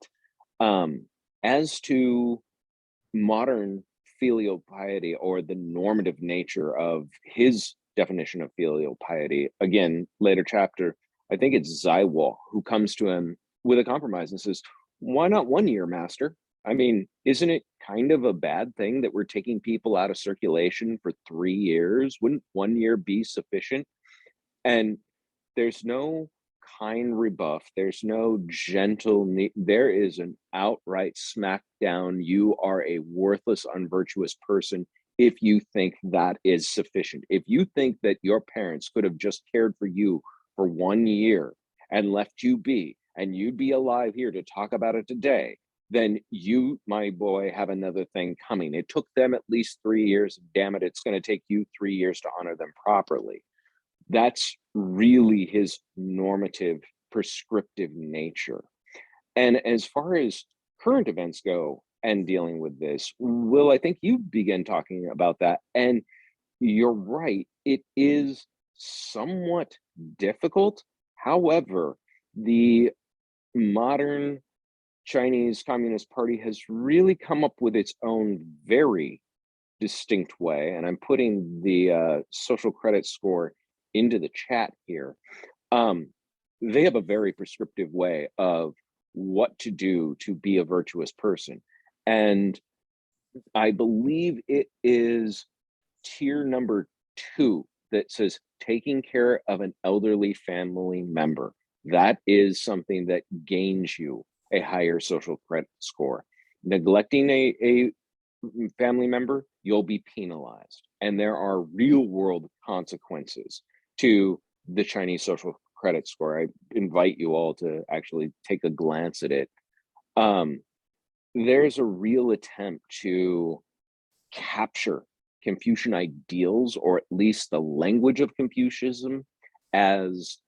As to modern filial piety, or the normative nature of his definition of filial piety, again, later chapter, I think it's Zaiwo who comes to him with a compromise and says, why not 1 year, master? I mean, isn't it kind of a bad thing that we're taking people out of circulation for 3 years? Wouldn't 1 year be sufficient? And there's no kind rebuff. There's no gentle, there is an outright smackdown. You are a worthless, unvirtuous person if you think that is sufficient. If you think that your parents could have just cared for you for 1 year and left you be, and you'd be alive here to talk about it today, then you, my boy, have another thing coming. It took them at least 3 years. Damn it, it's going to take you 3 years to honor them properly. That's really his normative, prescriptive nature. And as far as current events go and dealing with this, Will, I think you began talking about that. And you're right, it is somewhat difficult. However, the modern Chinese Communist Party has really come up with its own very distinct way. And I'm putting the social credit score into the chat here. They have a very prescriptive way of what to do to be a virtuous person. And I believe it is tier number 2 that says taking care of an elderly family member. That is something that gains you a higher social credit score. Neglecting a family member, you'll be penalized. And there are real world consequences to the Chinese social credit score. I invite you all to actually take a glance at it. There's a real attempt to capture Confucian ideals, or at least the language of Confucianism, as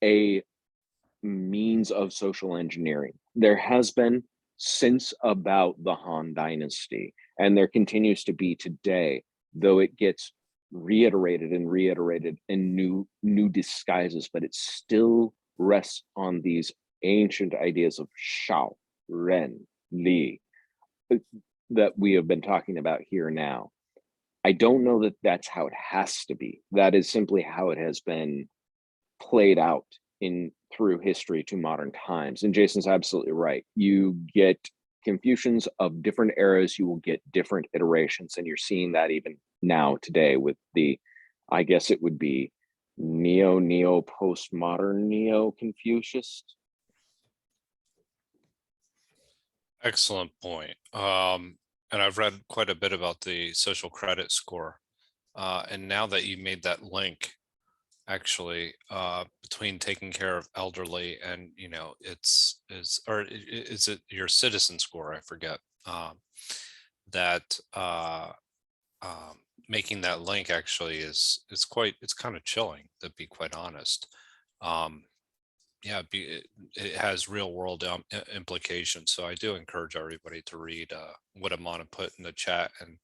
a means of social engineering. There has been since about the Han Dynasty, and there continues to be today, though it gets reiterated in new disguises, but it still rests on these ancient ideas of Shao, Ren, Li, that we have been talking about here now. I don't know that that's how it has to be. That is simply how it has been played out through history to modern times. And Jason's absolutely right. You get Confucians of different eras, you will get different iterations. And you're seeing that even now today with the, I guess it would be postmodern neo-Confucius. Excellent point. And I've read quite a bit about the social credit score. And now that you made that link, actually, between taking care of elderly and, is it your citizen score? I forget. That making that link actually it's kind of chilling, to be quite honest. It has real world implications. So I do encourage everybody to read what Amana put in the chat, and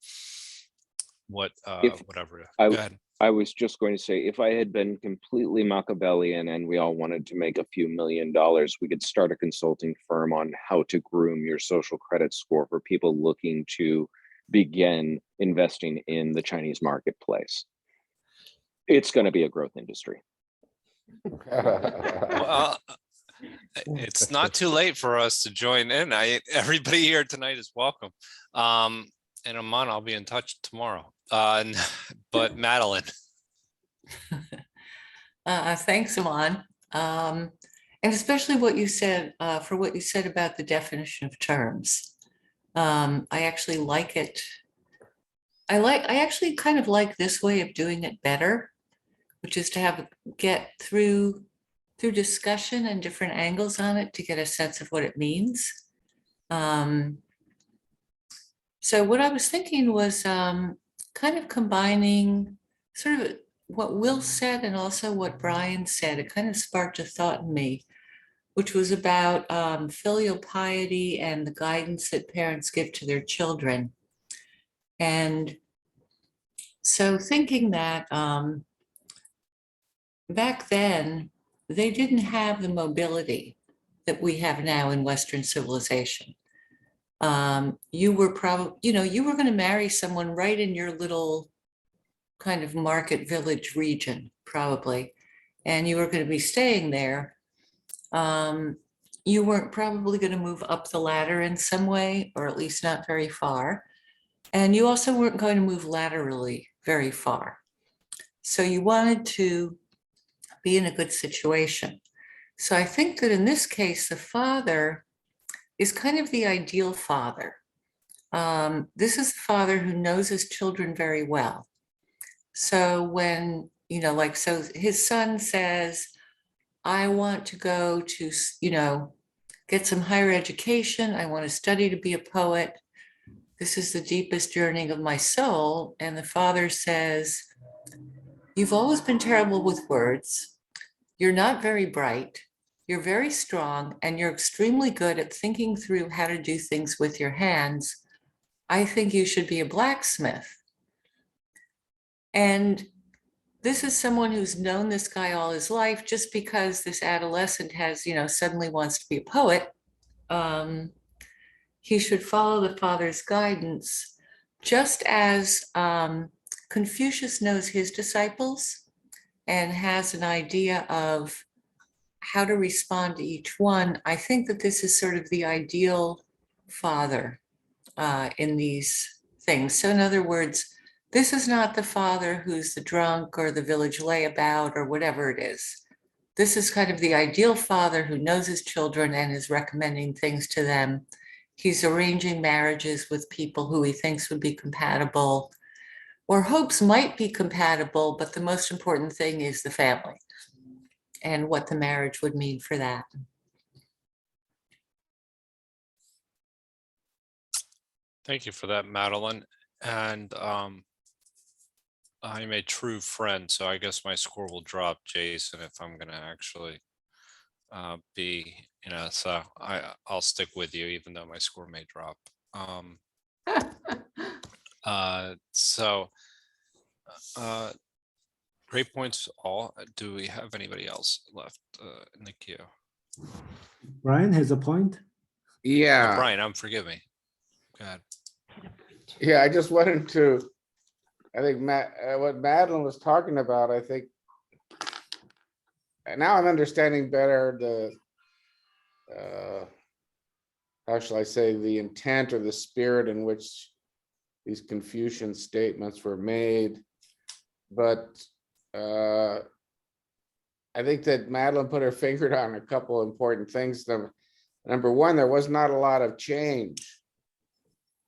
whatever. Go ahead. I was just going to say, if I had been completely Machiavellian and we all wanted to make a few $1 million, we could start a consulting firm on how to groom your social credit score for people looking to begin investing in the Chinese marketplace. It's going to be a growth industry. Well, it's not too late for us to join in. Everybody here tonight is welcome. And Aman, I'll be in touch tomorrow. But Madeline. Thanks, Aman. And especially what you said, for what you said about the definition of terms. I actually like it. I actually kind of like this way of doing it better, which is to get through discussion and different angles on it to get a sense of what it means. So what I was thinking was kind of combining sort of what Will said and also what Brian said. It kind of sparked a thought in me, which was about filial piety and the guidance that parents give to their children. And so thinking that back then, they didn't have the mobility that we have now in Western civilization. You were probably, you were going to marry someone right in your little kind of market village region, probably, and you were going to be staying there. You weren't probably going to move up the ladder in some way, or at least not very far. And you also weren't going to move laterally very far. So you wanted to be in a good situation. So I think that in this case, the father is kind of the ideal father. This is the father who knows his children very well. So when, so his son says, I want to go to, get some higher education. I want to study to be a poet. This is the deepest yearning of my soul. And the father says, you've always been terrible with words. You're not very bright. You're very strong, and you're extremely good at thinking through how to do things with your hands. I think you should be a blacksmith. And this is someone who's known this guy all his life. Just because this adolescent has, suddenly wants to be a poet, he should follow the father's guidance, just as Confucius knows his disciples and has an idea of how to respond to each one. I think that this is sort of the ideal father in these things. So in other words, this is not the father who's the drunk or the village layabout or whatever it is. This is kind of the ideal father who knows his children and is recommending things to them. He's arranging marriages with people who he thinks would be compatible or hopes might be compatible, but the most important thing is the family and what the marriage would mean for that. Thank you for that, Madeline. And I'm a true friend, so I guess my score will drop, Jason, if I'm gonna actually be, so I'll stick with you, even though my score may drop. So great points all. Do we have anybody else left in the queue? Brian has a point. Yeah, Brian, forgive me. Go ahead. yeah, I just wanted to, I think what Madeline was talking about, I think now I'm understanding better the, how shall I say, the intent or the spirit in which these Confucian statements were made. But I think that Madeline put her finger on a couple important things. Number one, there was not a lot of change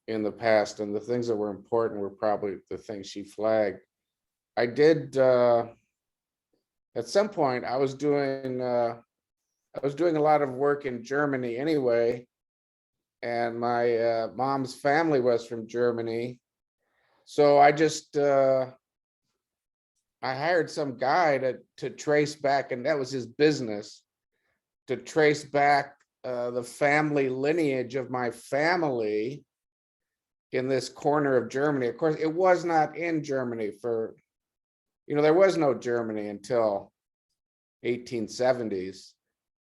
in the past, and the things that were important were probably the things she flagged. I did at some point I was doing a lot of work in Germany anyway, and my mom's family was from Germany, so I just I hired some guy to trace back, and that was his business, to trace back the family lineage of my family in this corner of Germany. Of course, it was not in Germany for, there was no Germany until 1870s.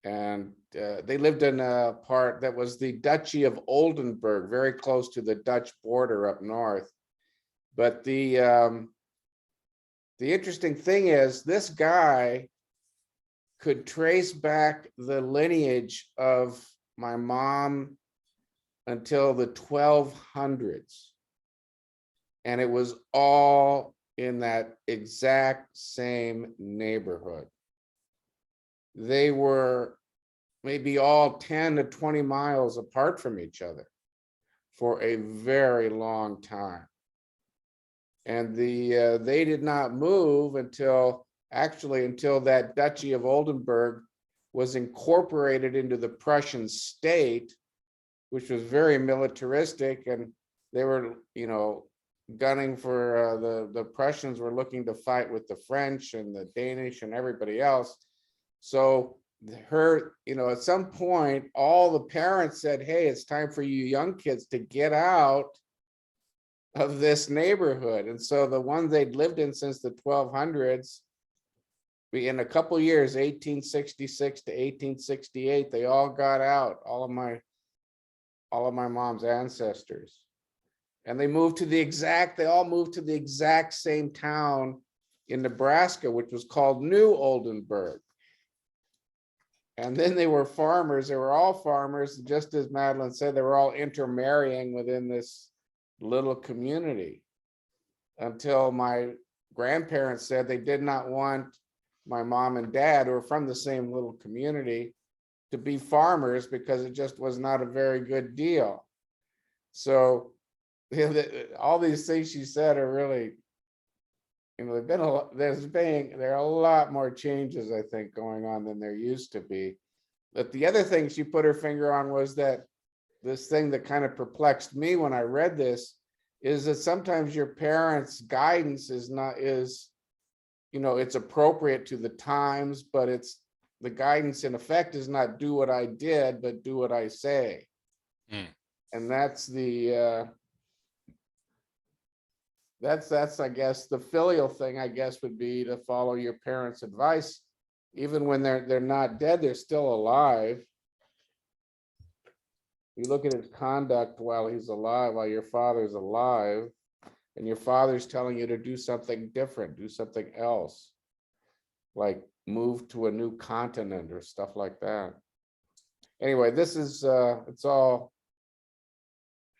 And they lived in a part that was the Duchy of Oldenburg, very close to the Dutch border up north. But the interesting thing is, this guy could trace back the lineage of my mom until the 1200s. And it was all in that exact same neighborhood. They were maybe all 10 to 20 miles apart from each other for a very long time. And they did not move until that Duchy of Oldenburg was incorporated into the Prussian state, which was very militaristic, and they were, gunning for the Prussians were looking to fight with the French and the Danish and everybody else. So at some point, all the parents said, hey, it's time for you young kids to get out of this neighborhood. And so the ones they'd lived in since the 1200s, in a couple years, 1866 to 1868, they all got out, all of my mom's ancestors. And they all moved to the exact same town in Nebraska, which was called New Oldenburg. And then they were farmers. They were all farmers. Just as Madeline said, they were all intermarrying within this little community until my grandparents said they did not want my mom and dad, who were from the same little community, to be farmers because it just was not a very good deal. So all these things she said are really, there are a lot more changes, I think, going on than there used to be. But the other thing she put her finger on was that this thing that kind of perplexed me when I read this is that sometimes your parents' guidance is it's appropriate to the times, but the guidance in effect is not do what I did, but do what I say. And that's that's I guess the filial thing, I guess, would be to follow your parents' advice. Even when they're not dead, they're still alive. You look at his conduct while he's alive, while your father's alive, and your father's telling you to do something different, do something else, like move to a new continent or stuff like that. Anyway, this is it's all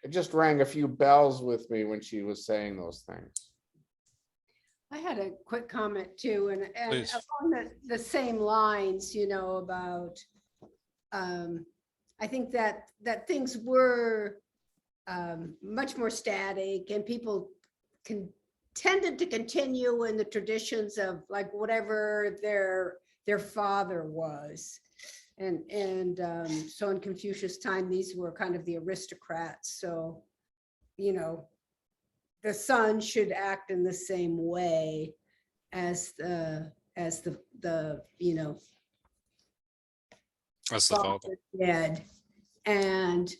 it just rang a few bells with me when she was saying those things. I had a quick comment too, and Please. along the same lines, you know, about, I think that things were much more static, and people tended to continue in the traditions of like whatever their father was. And so in Confucius' time, these were kind of the aristocrats. So, you know, the son should act in the same way as the you know, That's the father. did. And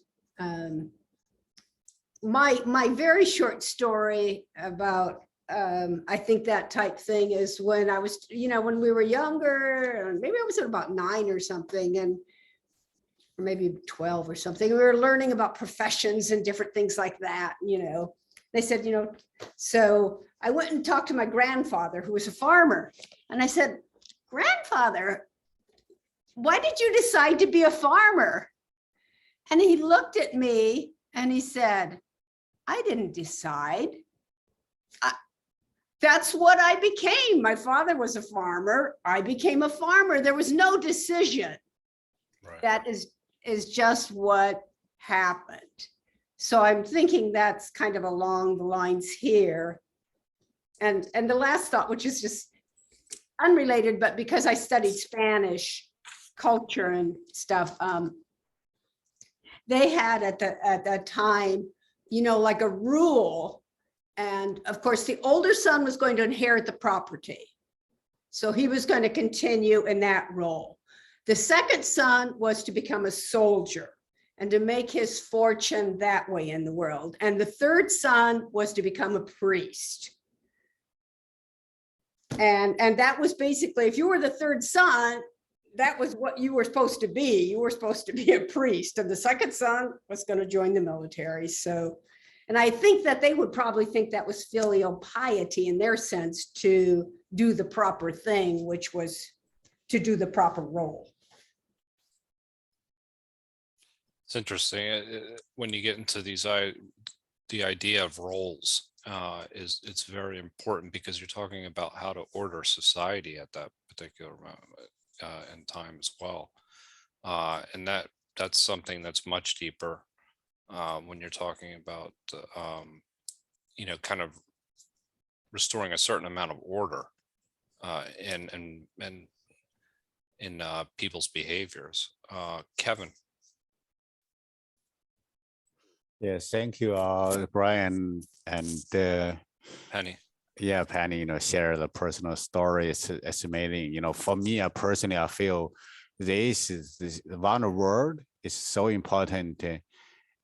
my very short story about I think that type thing is when I was, you know, when we were younger, and maybe I was at about 9 or something, and or maybe 12 or something, we were learning about professions and different things like that, you know. They said, you know, so I went and talked to my grandfather, who was a farmer, and I said, "Grandfather, why did you decide to be a farmer?" And he looked at me and he said, "I didn't decide. That's what I became. My father was a farmer. I became a farmer. There was no decision." Right. That is just what happened. So I'm thinking that's kind of along the lines here. And the last thought, which is just unrelated, but because I studied Spanish culture and stuff, they had at that time, you know, like a rule. And of course, the older son was going to inherit the property. So he was going to continue in that role. The second son was to become a soldier and to make his fortune that way in the world. And the third son was to become a priest. And that was basically, if you were the third son, that was what you were supposed to be. You were supposed to be a priest, and the second son was going to join the military. So, and I think that they would probably think that was filial piety in their sense, to do the proper thing, which was to do the proper role. It's interesting when you get into these, the idea of roles it's very important, because you're talking about how to order society at that particular moment in time as well. And that's something that's much deeper when you're talking about, you know, kind of restoring a certain amount of order in people's behaviors. Kevin. Yes, thank you, Brian and Penny. yeah, Penny, you know, share the personal story. It's amazing. You know, for me, personally, I feel this one word is so important.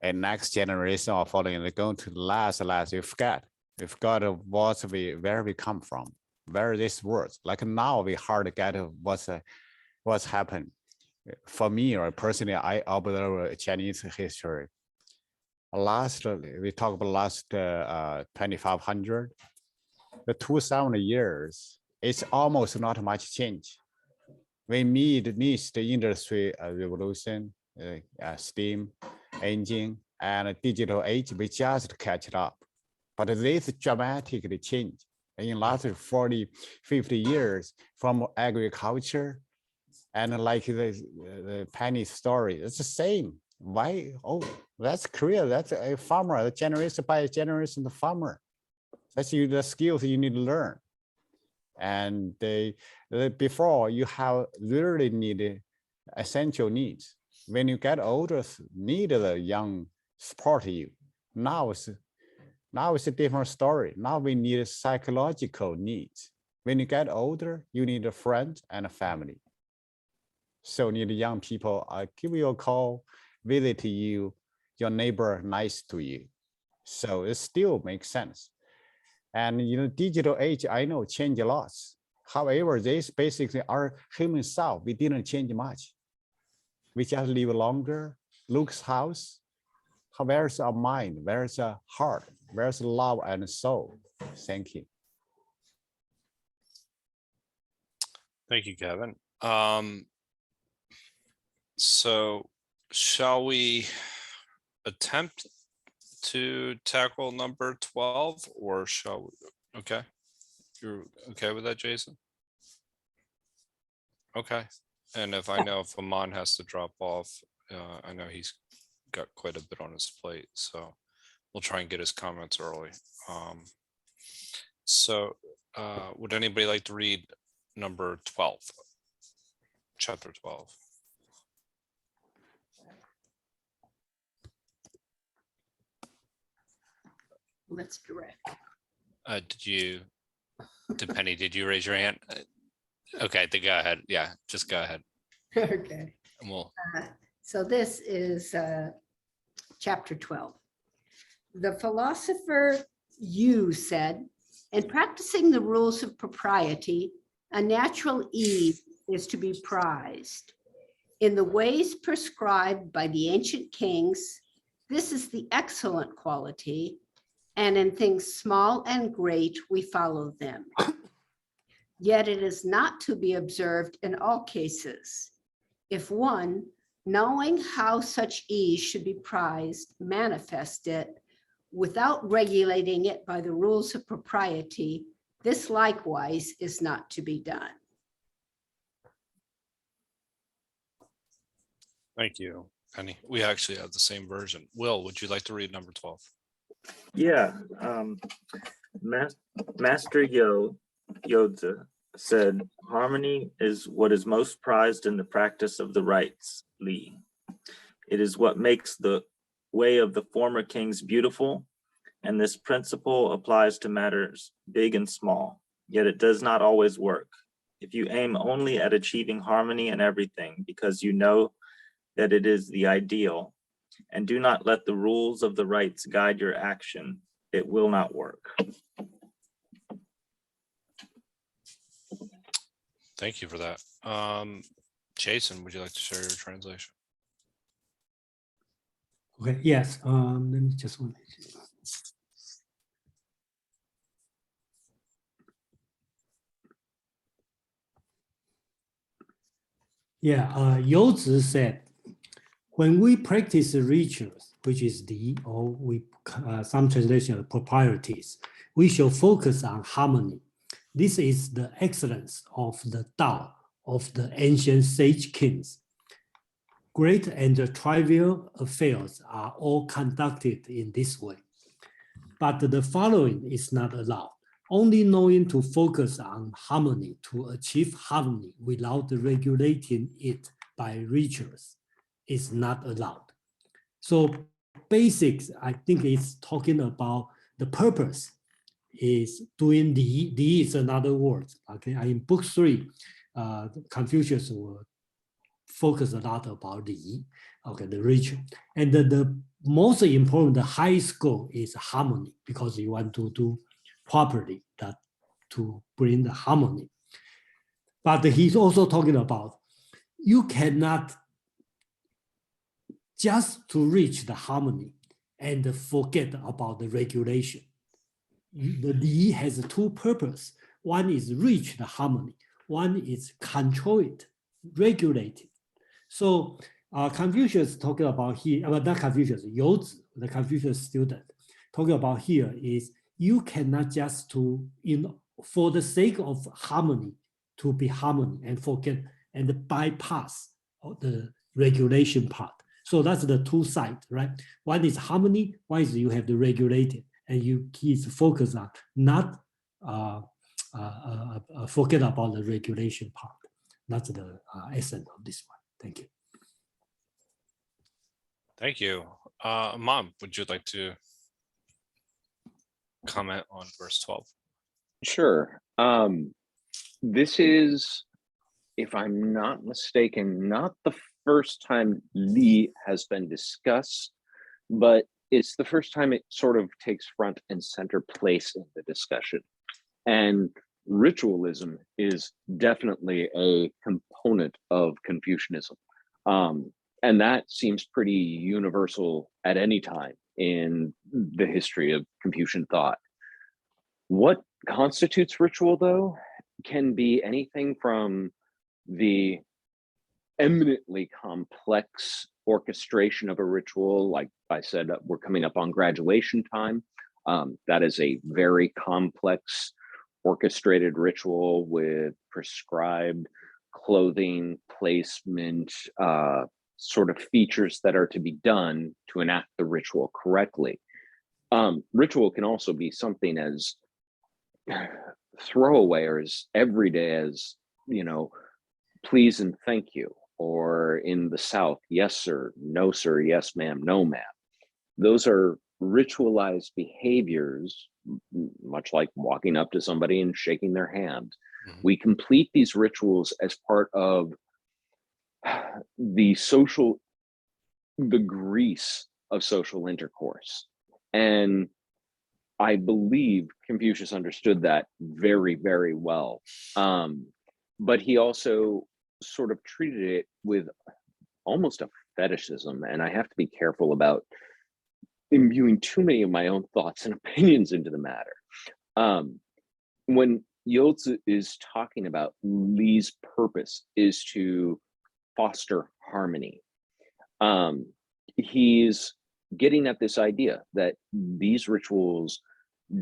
And next generation or following, they're going to last. We forgot where we come from, where these words. Like now, we hard to get what's happened. For me, or personally, I observe Chinese history. We talk about last 2,500, the 2,000 years, it's almost not much change. We need the industry revolution, steam engine, and digital age, we just catch it up. But this dramatically changed in last 40, 50 years from agriculture, and like the Penny story, it's the same. Why? Oh, that's Korea. That's a farmer, the generation by generation, the farmer. That's the skills you need to learn. And before you have really need essential needs. When you get older, need the young support you. Now it's a different story. Now we need psychological needs. When you get older, you need a friend and a family. So need young people. I give you a call, visit you, your neighbor nice to you. So it still makes sense. And you know, digital age, I know change a lot. However, this basically our human self, we didn't change much. We just live longer, looks house. Where's our mind? Where's our heart? Where's love and soul? Thank you. Thank you, Kevin. So shall we attempt to tackle number 12 or shall we? Okay. You're okay with that, Jason? Okay. And if I know if Aman has to drop off, I know he's got quite a bit on his plate, so we'll try and get his comments early. Would anybody like to read number 12? Chapter 12. Let's direct. Penny, did you raise your hand? Okay, then go ahead. Yeah, just go ahead. Okay. And we'll, So this is chapter 12. The philosopher Yu said, in practicing the rules of propriety, a natural ease is to be prized. In the ways prescribed by the ancient kings, this is the excellent quality, and in things small and great, we follow them. Yet it is not to be observed in all cases. If one, knowing how such ease should be prized, manifest it without regulating it by the rules of propriety, this likewise is not to be done. thank you, Penny. We actually have the same version. Will, would you like to read number 12? Yeah, Master Yodze said, harmony is what is most prized in the practice of the rites, Li. It is what makes the way of the former kings beautiful, and this principle applies to matters big and small, yet it does not always work. If you aim only at achieving harmony in everything because you know that it is the ideal, and do not let the rules of the rites guide your action, it will not work. Thank you for that. Jason, would you like to share your translation? Okay, yes, let me just one. Yeah, Youzi said, when we practice rituals, which is the, or we some translation of proprieties, we shall focus on harmony. This is the excellence of the Tao of the ancient sage kings. Great and trivial affairs are all conducted in this way. But the following is not allowed. Only knowing to focus on harmony to achieve harmony without regulating it by rituals is not allowed. So basics, I think it's talking about the purpose is doing the is another word. Okay, in book 3, Confucius will focus a lot about the ritual. And the most important, the highest goal is harmony, because you want to do properly that to bring the harmony. But he's also talking about you cannot just to reach the harmony and forget about the regulation. The Li has 2 purposes. One is reach the harmony. One is control it, regulate it. So Confucius talking about here, not Confucius, Youzi, the Confucius student, talking about here is you cannot just for the sake of harmony, to be harmony and forget and bypass the regulation part. So that's the 2 sides, right? One is harmony, one is you have to regulate it, and you keep focus on not forget about the regulation part. That's the essence of this one. Thank you. Thank you. Mom, would you like to comment on verse 12? Sure. This is, if I'm not mistaken, not the first time Li has been discussed, but it's the first time it sort of takes front and center place in the discussion. And ritualism is definitely a component of Confucianism. And that seems pretty universal at any time in the history of Confucian thought. What constitutes ritual, though, can be anything from the eminently complex orchestration of a ritual. Like I said, we're coming up on graduation time. That is a very complex orchestrated ritual with prescribed clothing placement, sort of features that are to be done to enact the ritual correctly. Ritual can also be something as throwaway or as everyday as, you know, please and thank you, or in the South, yes sir, no sir, yes ma'am, no ma'am. Those are ritualized behaviors, much like walking up to somebody and shaking their hand. Mhm. We complete these rituals as part of the grease of social intercourse. And I believe Confucius understood that very, very well. But he also sort of treated it with almost a fetishism. And I have to be careful about imbuing too many of my own thoughts and opinions into the matter. When Yotze is talking about Li's purpose is to foster harmony, he's getting at this idea that these rituals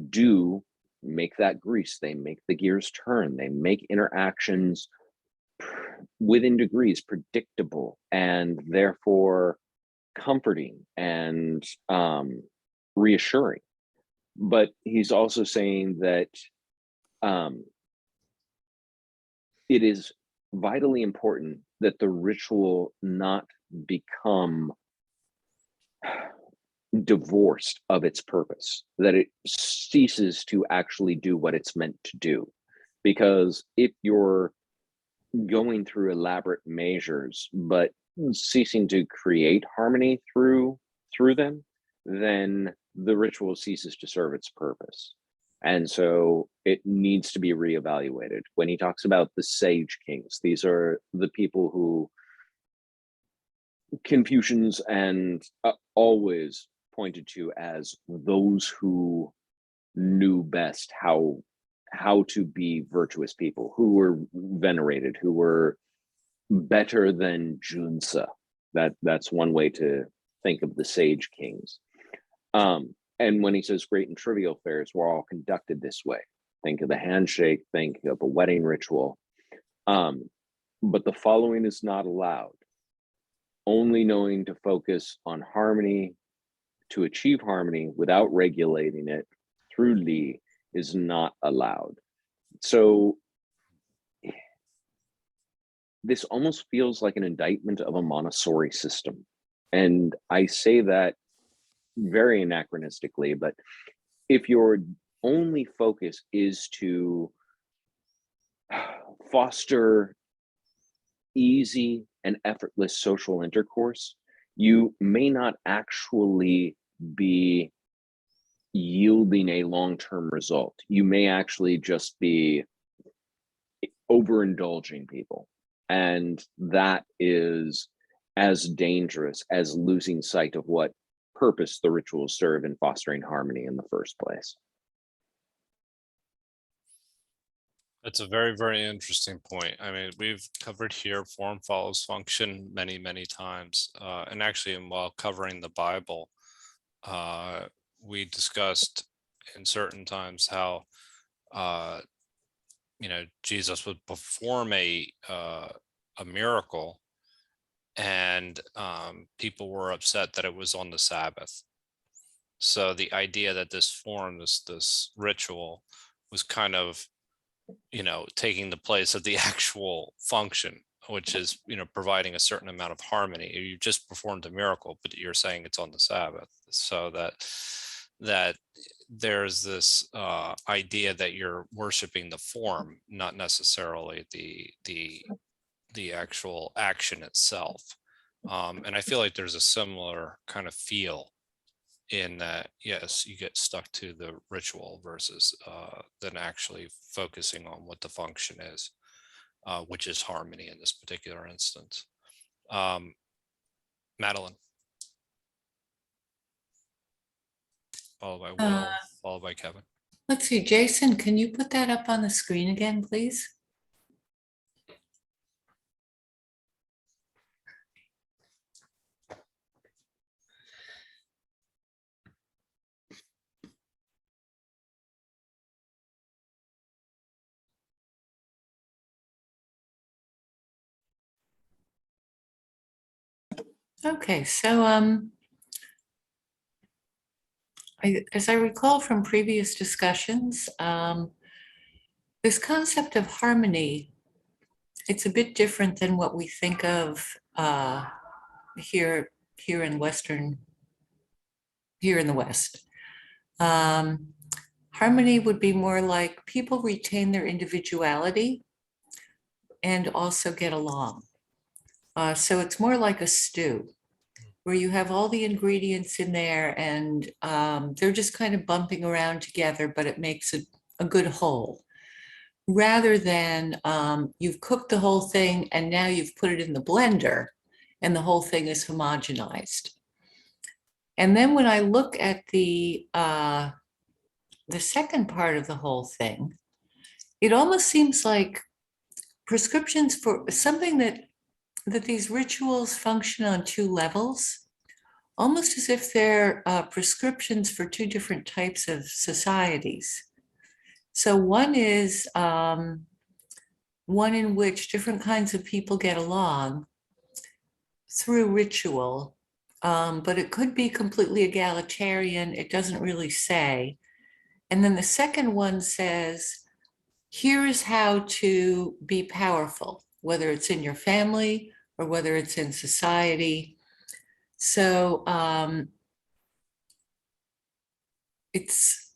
do make that grease, they make the gears turn, they make interactions within degrees predictable and therefore comforting and reassuring. But he's also saying that it is vitally important that the ritual not become divorced of its purpose, that it ceases to actually do what it's meant to do. Because if you're going through elaborate measures but ceasing to create harmony through them, then the ritual ceases to serve its purpose. And so it needs to be reevaluated. When he talks about the sage kings, these are the people who Confucians and always pointed to as those who knew best how to be virtuous people, who were venerated, who were better than Junsa. That's one way to think of the sage kings. And when he says great and trivial affairs were all conducted this way, think of the handshake, think of a wedding ritual. But the following is not allowed. Only knowing to focus on harmony, to achieve harmony without regulating it through Li is not allowed. So this almost feels like an indictment of a Montessori system. And I say that very anachronistically, but if your only focus is to foster easy and effortless social intercourse, you may not actually be yielding a long-term result. You may actually just be overindulging people. And that is as dangerous as losing sight of what purpose the rituals serve in fostering harmony in the first place. That's a very, very interesting point. I mean, we've covered here form follows function many, many times. And actually, while covering the Bible, we discussed in certain times how, Jesus would perform a miracle, and people were upset that it was on the Sabbath. So the idea that this form, this ritual, was kind of, taking the place of the actual function, which is, providing a certain amount of harmony. You just performed a miracle, but you're saying it's on the Sabbath. So that there's this idea that you're worshiping the form, not necessarily the actual action itself. And I feel like there's a similar kind of feel in that, yes, you get stuck to the ritual versus than actually focusing on what the function is, which is harmony in this particular instance. Madeline. Followed by Will, followed by Kevin. Let's see, Jason, can you put that up on the screen again, please? Okay, so as I recall from previous discussions, this concept of harmony, it's a bit different than what we think of here in the West. Harmony would be more like people retain their individuality and also get along. So it's more like a stew where you have all the ingredients in there and they're just kind of bumping around together, but it makes a good whole. Rather than you've cooked the whole thing and now you've put it in the blender and the whole thing is homogenized. And then when I look at the second part of the whole thing, it almost seems like prescriptions for something that these rituals function on two levels, almost as if they're prescriptions for two different types of societies. So one is one in which different kinds of people get along through ritual, but it could be completely egalitarian. It doesn't really say. And then the second one says, here is how to be powerful, whether it's in your family or whether it's in society. So it's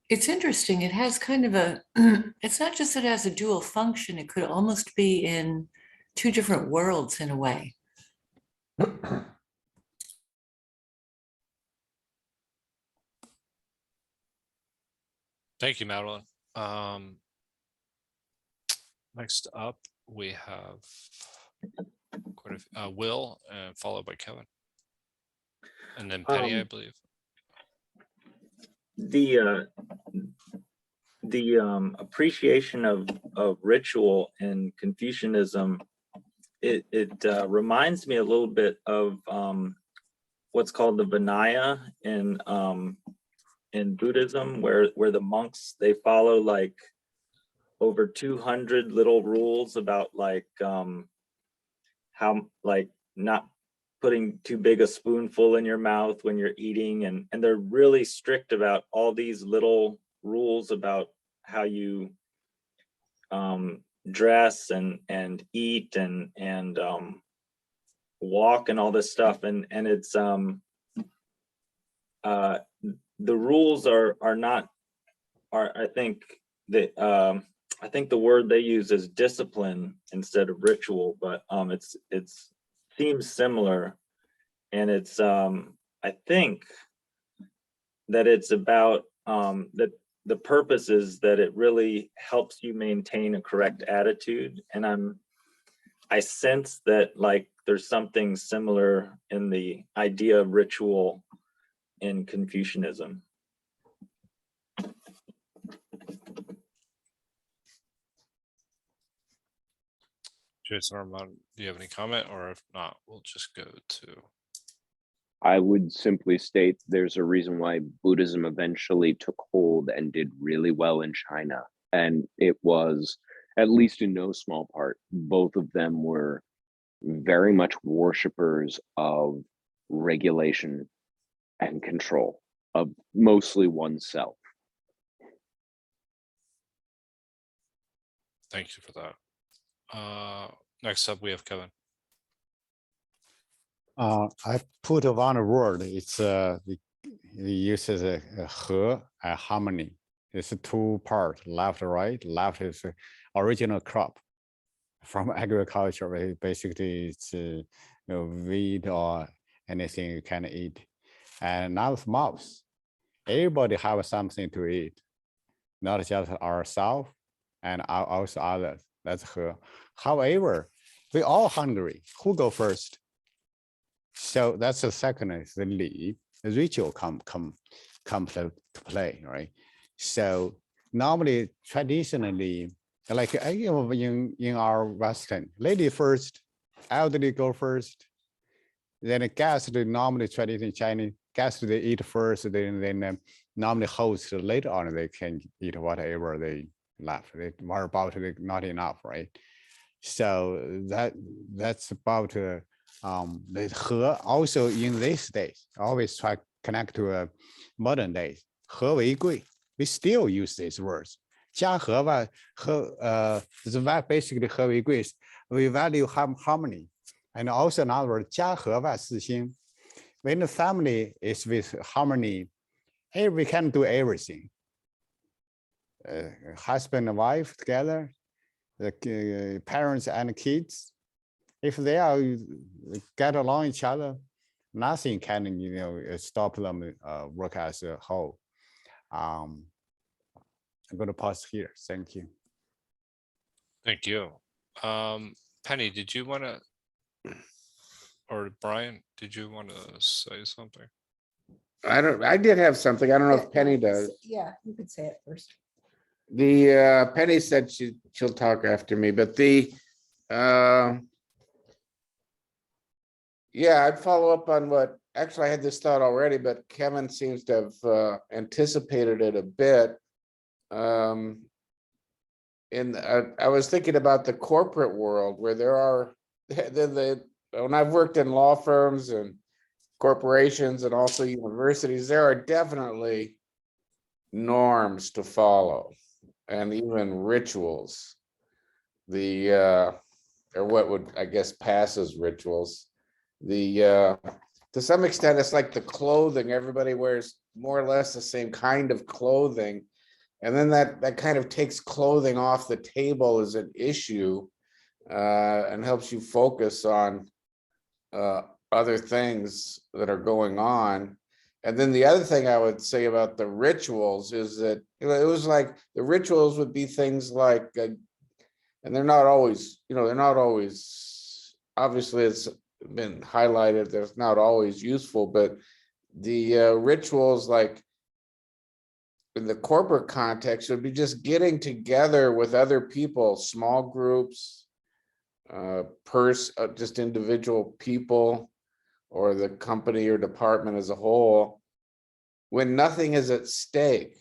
interesting. It has kind of a, it's not just that it has a dual function, it could almost be in two different worlds in a way. Thank you, Madeline. Next up, we have Will, followed by Kevin. And then Penny, I believe. The appreciation of ritual in Confucianism, it reminds me a little bit of what's called the Vinaya in Buddhism, where the monks, they follow like over 200 little rules about like how like not putting too big a spoonful in your mouth when you're eating, and they're really strict about all these little rules about how you dress and eat and walk and all this stuff, and it's the rules are I think that I think the word they use is discipline instead of ritual, but it's seems similar, and it's I think that it's about that the purpose is that it really helps you maintain a correct attitude, and I sense that like there's something similar in the idea of ritual in Confucianism. Jason or Armand, do you have any comment? Or if not, we'll just go to. I would simply state there's a reason why Buddhism eventually took hold and did really well in China. And it was, at least in no small part, both of them were very much worshipers of regulation and control of mostly oneself. Thank you for that. Next up, we have Kevin. I put one word. It's it uses a he and harmony. It's a two part, left, right. Left is original crop from agriculture. Basically, it's wheat or anything you can eat. And now it's mouse. Everybody have something to eat, not just ourselves and also others. That's her. However, we all hungry. Who go first? So that's the second is the li. The ritual come to play, right? So normally, traditionally, like in our Western, lady first, elderly go first, then guests normally tradition Chinese guests they eat first, then normally hosts later on they can eat whatever they left. They worry about it not enough, right? So that's about The 和 also in these days always try to connect to a modern days. 和为贵, we still use these words. 家和吧, basically 和为贵 we value harmony. And also in other words, 家和吧四心. When the family is with harmony, we can do everything. Husband and wife together, the parents and kids. If they are get along each other, nothing can stop them work as a whole. I'm going to pause here. Thank you. Thank you. Penny, did you want to, or Brian, did you want to say something? I did have something. I don't know if Penny does. Yeah, you could say it first. The Penny said she'll talk after me, but yeah, I'd follow up on what, actually I had this thought already, but Kevin seems to have anticipated it a bit. I was thinking about the corporate world where there are, when I've worked in law firms and corporations and also universities, there are definitely norms to follow and even rituals. Or what would, I guess, pass as rituals. To some extent, it's like the clothing. Everybody wears more or less the same kind of clothing. And then that kind of takes clothing off the table as an issue and helps you focus on other things that are going on. And then the other thing I would say about the rituals is that it was like the rituals would be things like, and they're not always, obviously it's been highlighted, that's not always useful, but the rituals like in the corporate context would be just getting together with other people, small groups, just individual people, or the company or department as a whole, when nothing is at stake.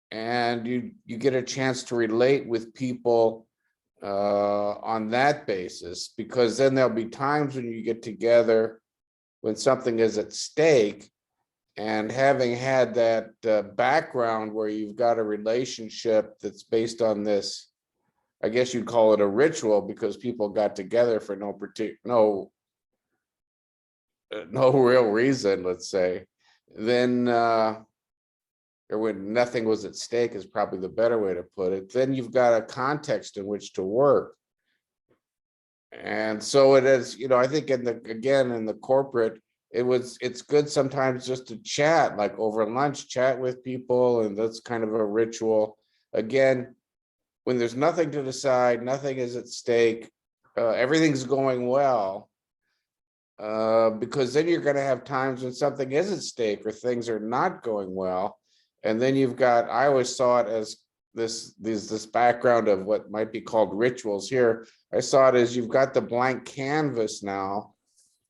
And you get a chance to relate with people on that basis, because then there'll be times when you get together when something is at stake, and having had that background where you've got a relationship that's based on this, I guess you'd call it a ritual because people got together for no real reason, let's say, then or when nothing was at stake is probably the better way to put it, then you've got a context in which to work. And so it is, I think in the corporate, it's good sometimes just to chat, like over lunch, chat with people, and that's kind of a ritual. Again, when there's nothing to decide, nothing is at stake, everything's going well, because then you're going to have times when something is at stake or things are not going well. And then you've got, I always saw it as this background of what might be called rituals here. I saw it as you've got the blank canvas now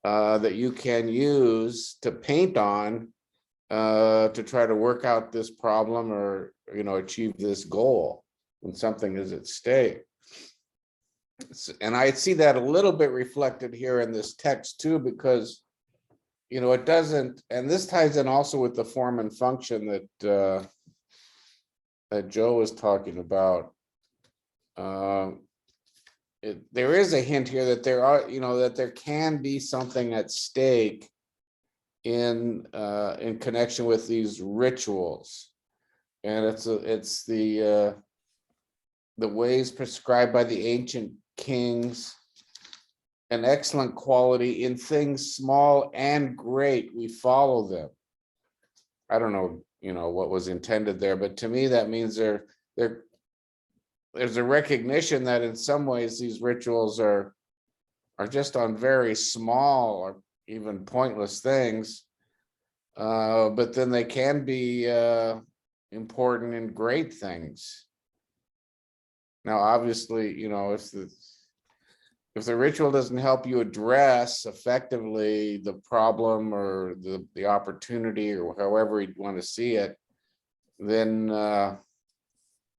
that you can use to paint on to try to work out this problem or, achieve this goal when something is at stake. And I see that a little bit reflected here in this text too, because it doesn't, and this ties in also with the form and function that Joe was talking about. There is a hint here that there are, that there can be something at stake in connection with these rituals, and it's the ways prescribed by the ancient kings, an excellent quality in things small and great, we follow them. I don't know, what was intended there, but to me that means there's a recognition that in some ways these rituals are just on very small or even pointless things, but then they can be important in great things. Now, obviously, if the ritual doesn't help you address effectively the problem or the opportunity or however you want to see it, then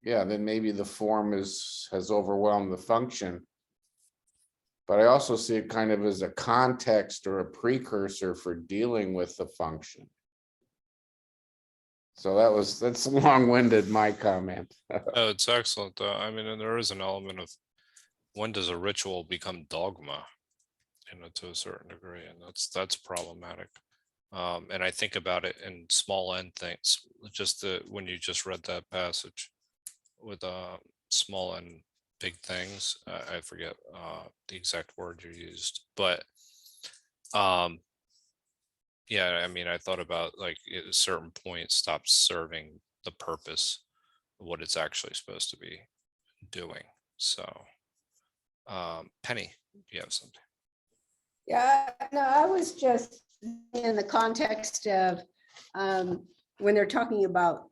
then maybe the form has overwhelmed the function. but I also see it kind of as a context or a precursor for dealing with the function. So that's long-winded, my comment. Oh, it's excellent, though. I mean, and there is an element of when does a ritual become dogma, to a certain degree, and that's problematic. And I think about it in small n things, just when you just read that passage with small and big things. I forget the exact word you used, but yeah, I mean, I thought about like at a certain point stops serving the purpose of what it's actually supposed to be doing. So Penny, you have something? Yeah, no, I was just in the context of when they're talking about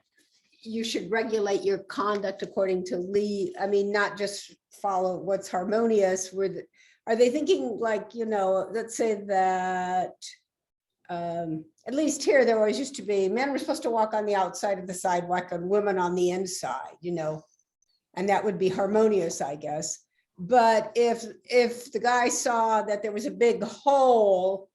you should regulate your conduct according to I mean, not just follow what's harmonious. Are they thinking like, let's say that at least here, there always used to be men were supposed to walk on the outside of the sidewalk and women on the inside, and that would be harmonious, I guess. But if the guy saw that there was a big hole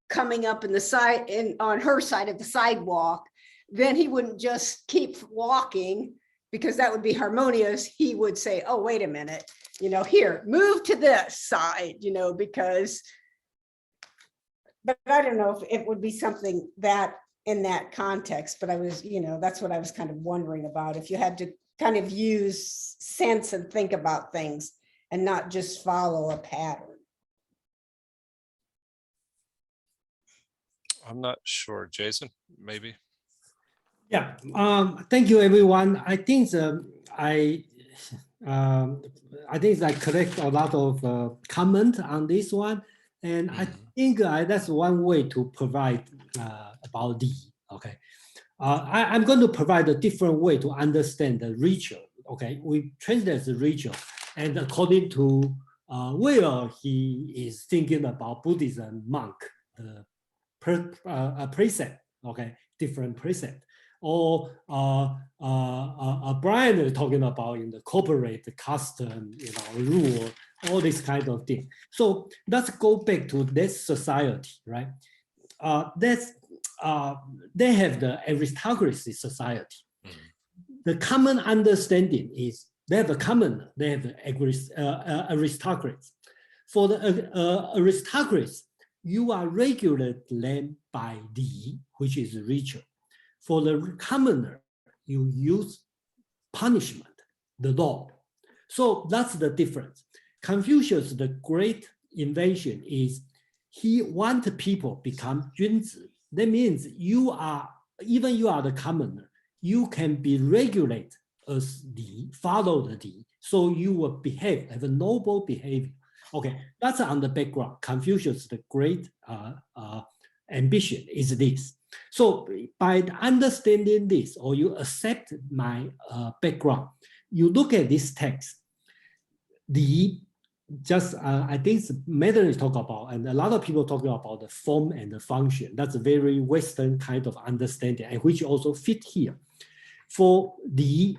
coming up in the side on her side of the sidewalk, then he wouldn't just keep walking because that would be harmonious. He would say, oh, wait a minute, here, move to this side, because, but I don't know if it would be something that in that context, but I was, that's what I was kind of wondering about. If you had to kind of use sense and think about things and not just follow a pattern. I'm not sure. Jason, maybe? Yeah, thank you, everyone. I think I think I collect a lot of comment on this one, and I think that's one way to provide about D. Okay, I'm going to provide a different way to understand the ritual. Okay, we translate the ritual, and according to where he is thinking about Buddhism monk, the precept. Okay, different precept. Or Brian is talking about in the corporate custom, rule, all this kind of thing. So let's go back to this society, right? They have the aristocracy society. The common understanding is they have a commoner, they have the aristocrats. For the aristocrats, you are regulated by D, which is ritual. For the commoner, you use punishment, the law. So that's the difference. Confucius, the great invention is he wants people become 君子. That means even you are the commoner, you can be regulated as D, follow the D, so you will behave, have a noble behavior. Okay, that's on the background. Confucius, the great ambition is this. So by understanding this, or you accept my background, you look at this text, I think Madeline talk about, and a lot of people talking about the form and the function. That's a very Western kind of understanding, and which also fit here. For the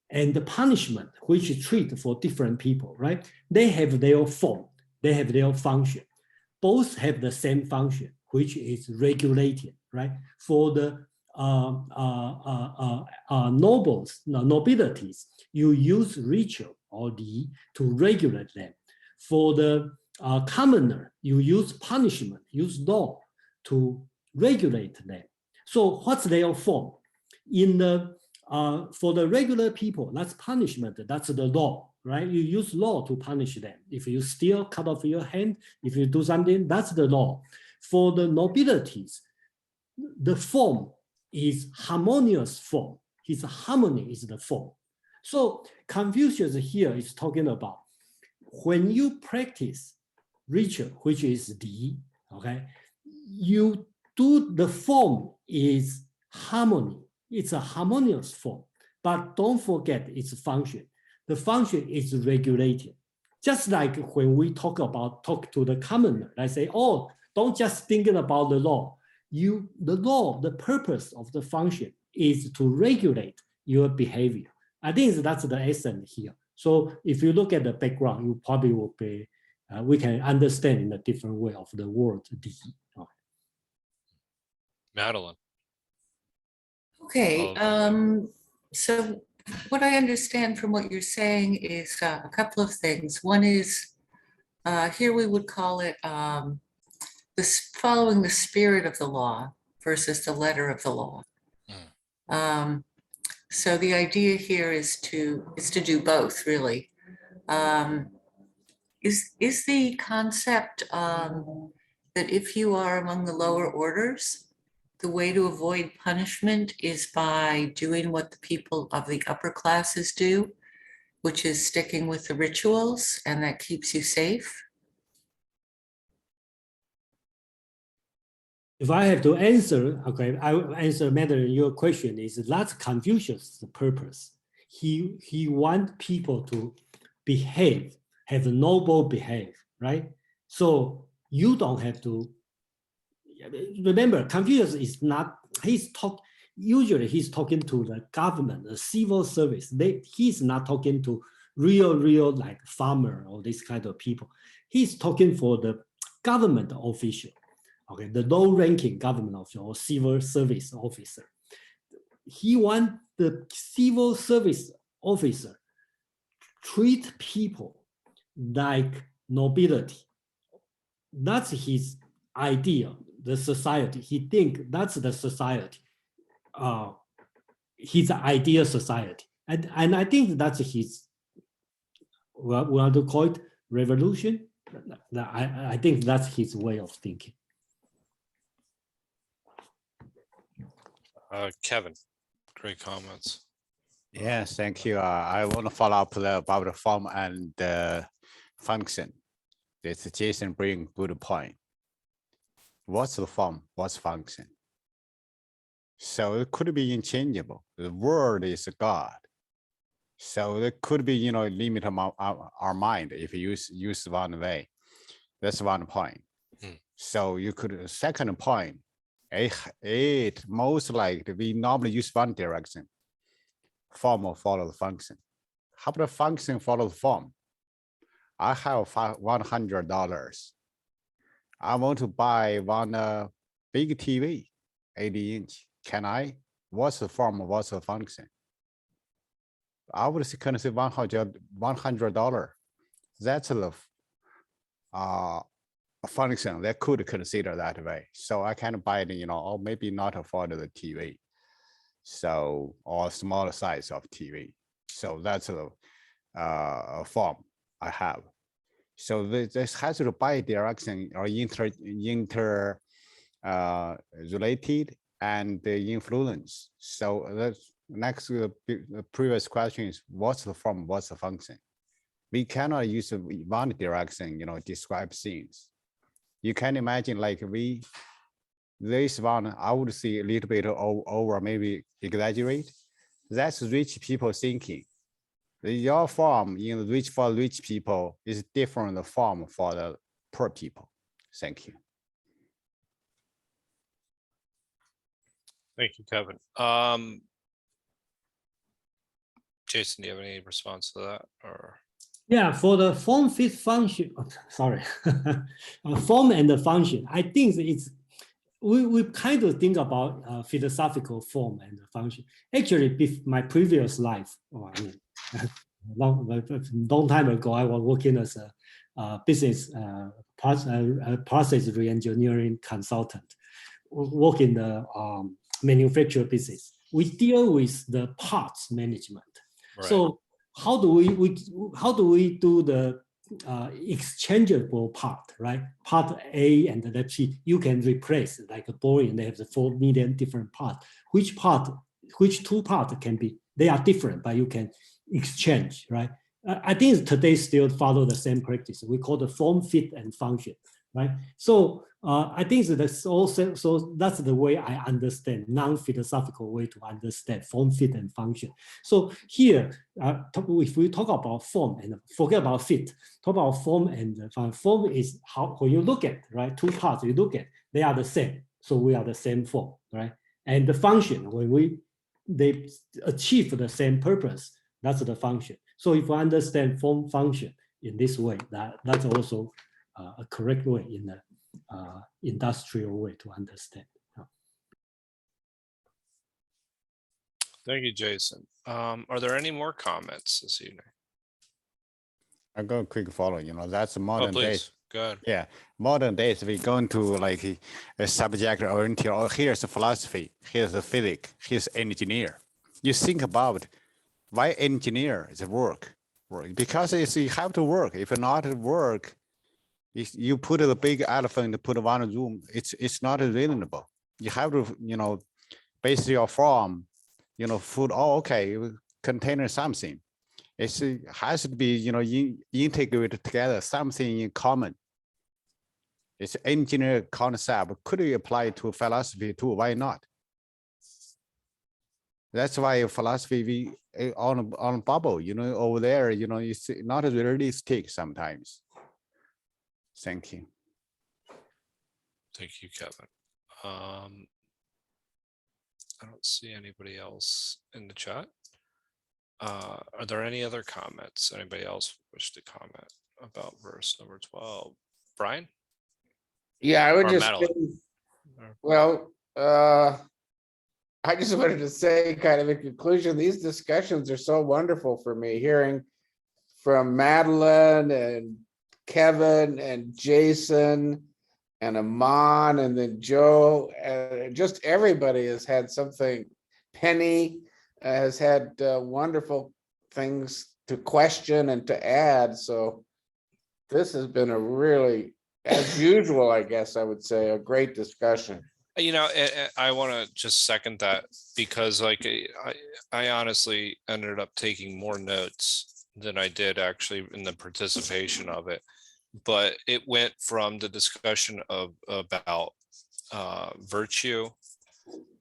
and the punishment, which treat for different people, right? They have their form, they have their function. Both have the same function, which is regulating, right? For the nobilities, you use ritual or D to regulate them. For the commoner, you use punishment, use law to regulate them. So what's their form? In the for the regular people, that's punishment, that's the law, right? You use law to punish them. If you steal, cut off your hand, if you do something, that's the law. For the nobilities, the form is harmonious form. His harmony is the form. So Confucius here is talking about when you practice ritual, which is D, okay, you do the form is harmony. It's a harmonious form, but don't forget its function. The function is regulating. Just like when we talk to the commoner, I say, oh, don't just thinking about the law. The law, the purpose of the function is to regulate your behavior. I think that's the essence here. So if you look at the background, you probably will be we can understand in a different way of the word "the." Madeline. Okay, Follow so what I understand from what you're saying is a couple of things. One is, here we would call it this following the spirit of the law versus the letter of the law. So the idea here is to do both, really. Is the concept that if you are among the lower orders, the way to avoid punishment is by doing what the people of the upper classes do, which is sticking with the rituals, and that keeps you safe? If I have to answer, okay, I will answer Madeline, your question is that's Confucius' purpose. He wants people to behave, have a noble behavior, right? So you don't have to, remember, Confucius is not, usually he's talking to the government, the civil service. He's not talking to real like farmer or this kind of people. He's talking for the government official, okay, the low-ranking government official or civil service officer. He wants the civil service officer treat people like nobility. That's his idea, the society. He thinks that's the society, his ideal society. And I think that's his, we want to call it revolution. I think that's his way of thinking. Kevin, great comments. Yes, thank you. I want to follow up about the form and the function. This Jason bring good point. What's the form? What's function? So it could be unchangeable. The word is God. So it could be, limit our mind if you use one way. That's one point. So you could, second point, it most likely we normally use one direction. Form will follow the function. How about the function follow the form? I have $100. I want to buy one big TV, 80-inch. Can I? What's the form? What's the function? I would say $100. That's a function that could consider that way. So I can buy it, or maybe not afford the TV. So, or smaller size of TV. So that's a form I have. So this has a bi-direction or inter related and the influence. So that's next to the previous question is what's the form, what's the function? We cannot use one direction, describe things. You can imagine like this one, I would say a little bit over, maybe exaggerate. That's rich people thinking. Your form in rich for rich people is different the form for the poor people. Thank you. Thank you, Kevin. Jason, do you have any response to that? Or Yeah, for the form fit function, sorry, form and the function, I think it's, we kind of think about philosophical form and the function. Actually, my previous life, long time ago, I was working as a business process re-engineering consultant, work in the manufacturer business. We deal with the parts management. right. So how do we do the exchangeable part, right? Part A and the P, you can replace like a Boeing, they have the 4 million different parts. Which two parts can be, they are different, but you can exchange, right? I think today still follow the same practice. We call the form, fit, and function, right? So I think that's also, so that's the way I understand, non-philosophical way to understand form, fit, and function. So here, if we talk about form and forget about fit, talk about form and form is how, when you look at, right, two parts you look at, they are the same. So we are the same form, right? And the function, when they achieve the same purpose, that's the function. So if I understand form function, in this way. That's also a correct way in the industrial way to understand. Thank you, Jason. Are there any more comments this evening? I go quick follow, that's Oh, modern days. please, go ahead. Yeah, modern days, we go into like a subject oriented, or here's a philosophy, here's a physics, here's engineer. You think about why engineer is work, because you have to work. If you're not at work, you put a big elephant, put one room, it's not reasonable. You have to, base your farm, food, okay, container something. It has to be, integrated together, something in common. It's engineer concept. Could you apply to philosophy too? Why not? That's why philosophy on bubble, over there, it's not realistic sometimes. Thank you. Thank you, Kevin. I don't see anybody else in the chat. Are there any other comments? Anybody else wish to comment about verse number 12? Brian? Yeah, I would Or just, Madeline? well, I just wanted to say kind of in conclusion, these discussions are so wonderful for me, hearing from Madeline and Kevin and Jason and Amon and then Joe, just everybody has had something. Penny has had wonderful things to question and to add. So this has been a really, as usual, I guess I would say, a great discussion. I want to just second that, because like I honestly ended up taking more notes than I did actually in the participation of it. But it went from the discussion about virtue,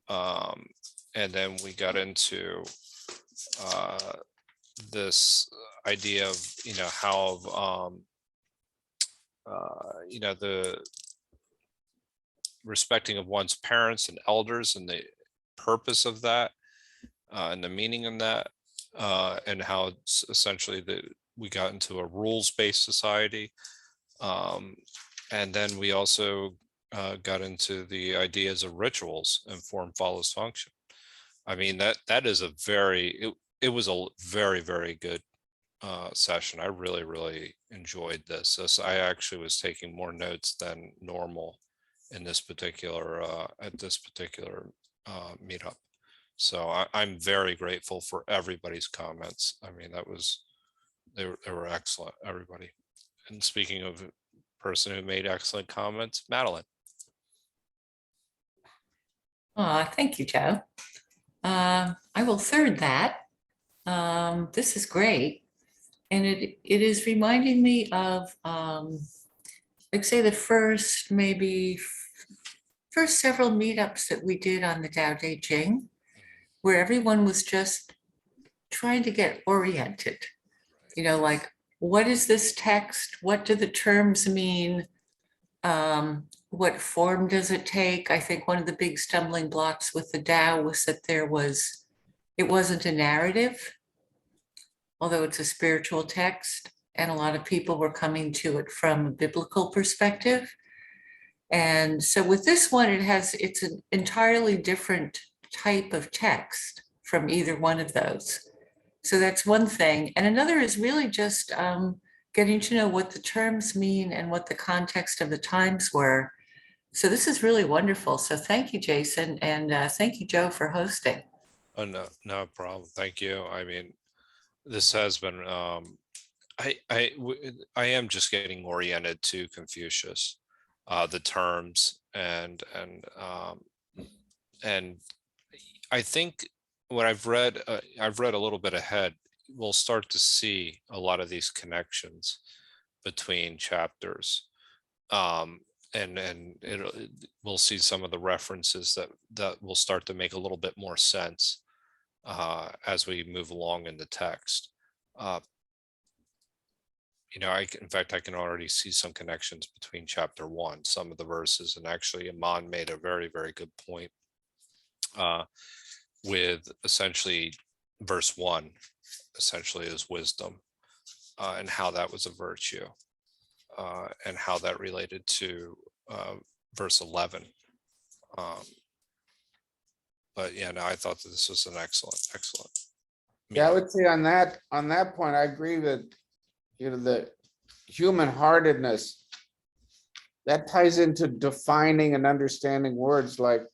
and then we got into this idea of how the respecting of one's parents and elders and the purpose of that, and the meaning in that, and how it's essentially we got into a rules-based society. And then we also got into the ideas of rituals and form follows function. I mean, that is it was a very, very good session. I really, really enjoyed this. I actually was taking more notes than normal in this particular at this particular meetup. So I'm very grateful for everybody's comments. I mean, they were excellent, everybody. And speaking of a person who made excellent comments, Madeline. Thank you, Joe. I will third that. This is great. And it is reminding me of, like say the first several meetups that we did on the Tao Te Ching, where everyone was just trying to get oriented, like, what is this text? What do the terms mean? What form does it take? I think one of the big stumbling blocks with the Tao was that it wasn't a narrative, although it's a spiritual text, and a lot of people were coming to it from a biblical perspective. And so with this one, it's an entirely different type of text from either one of those. So that's one thing. And another is really just getting to know what the terms mean and what the context of the times were. So this is really wonderful. So thank you, Jason, and thank you, Joe, for hosting. Oh, no problem. Thank you. I mean, this has been, I am just getting oriented to Confucius, the terms, and I think what I've read a little bit ahead, we'll start to see a lot of these connections between chapters. And we'll see some of the references that will start to make a little bit more sense as we move along in the text. In fact, I can already see some connections between chapter 1, some of the verses, and actually Amon made a very, very good point with essentially verse 1, essentially is wisdom. and how that was a virtue, and how that related to verse 11. But yeah, no, I thought that this was an excellent. Yeah, I meeting. would say on that point, I agree that, the human heartedness, that ties into defining and understanding words like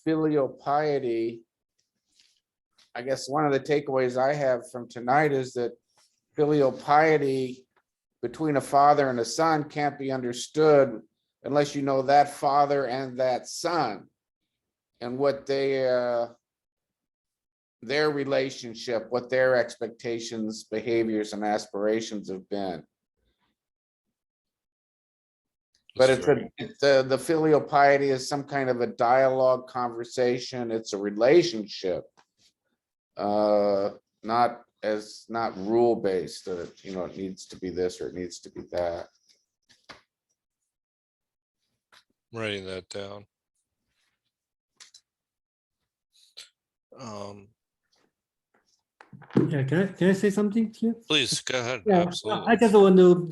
filial piety. I guess one of the takeaways I have from tonight is that filial piety between a father and a son can't be understood unless you know that father and that son and what their relationship, what their expectations, behaviors, and aspirations have been. But the filial piety is some kind of a dialogue, conversation. It's a relationship, not rule based. It needs to be this or it needs to be that. Writing that down. Yeah, can I say something here? Please go ahead. Yeah, Absolutely. I just want to,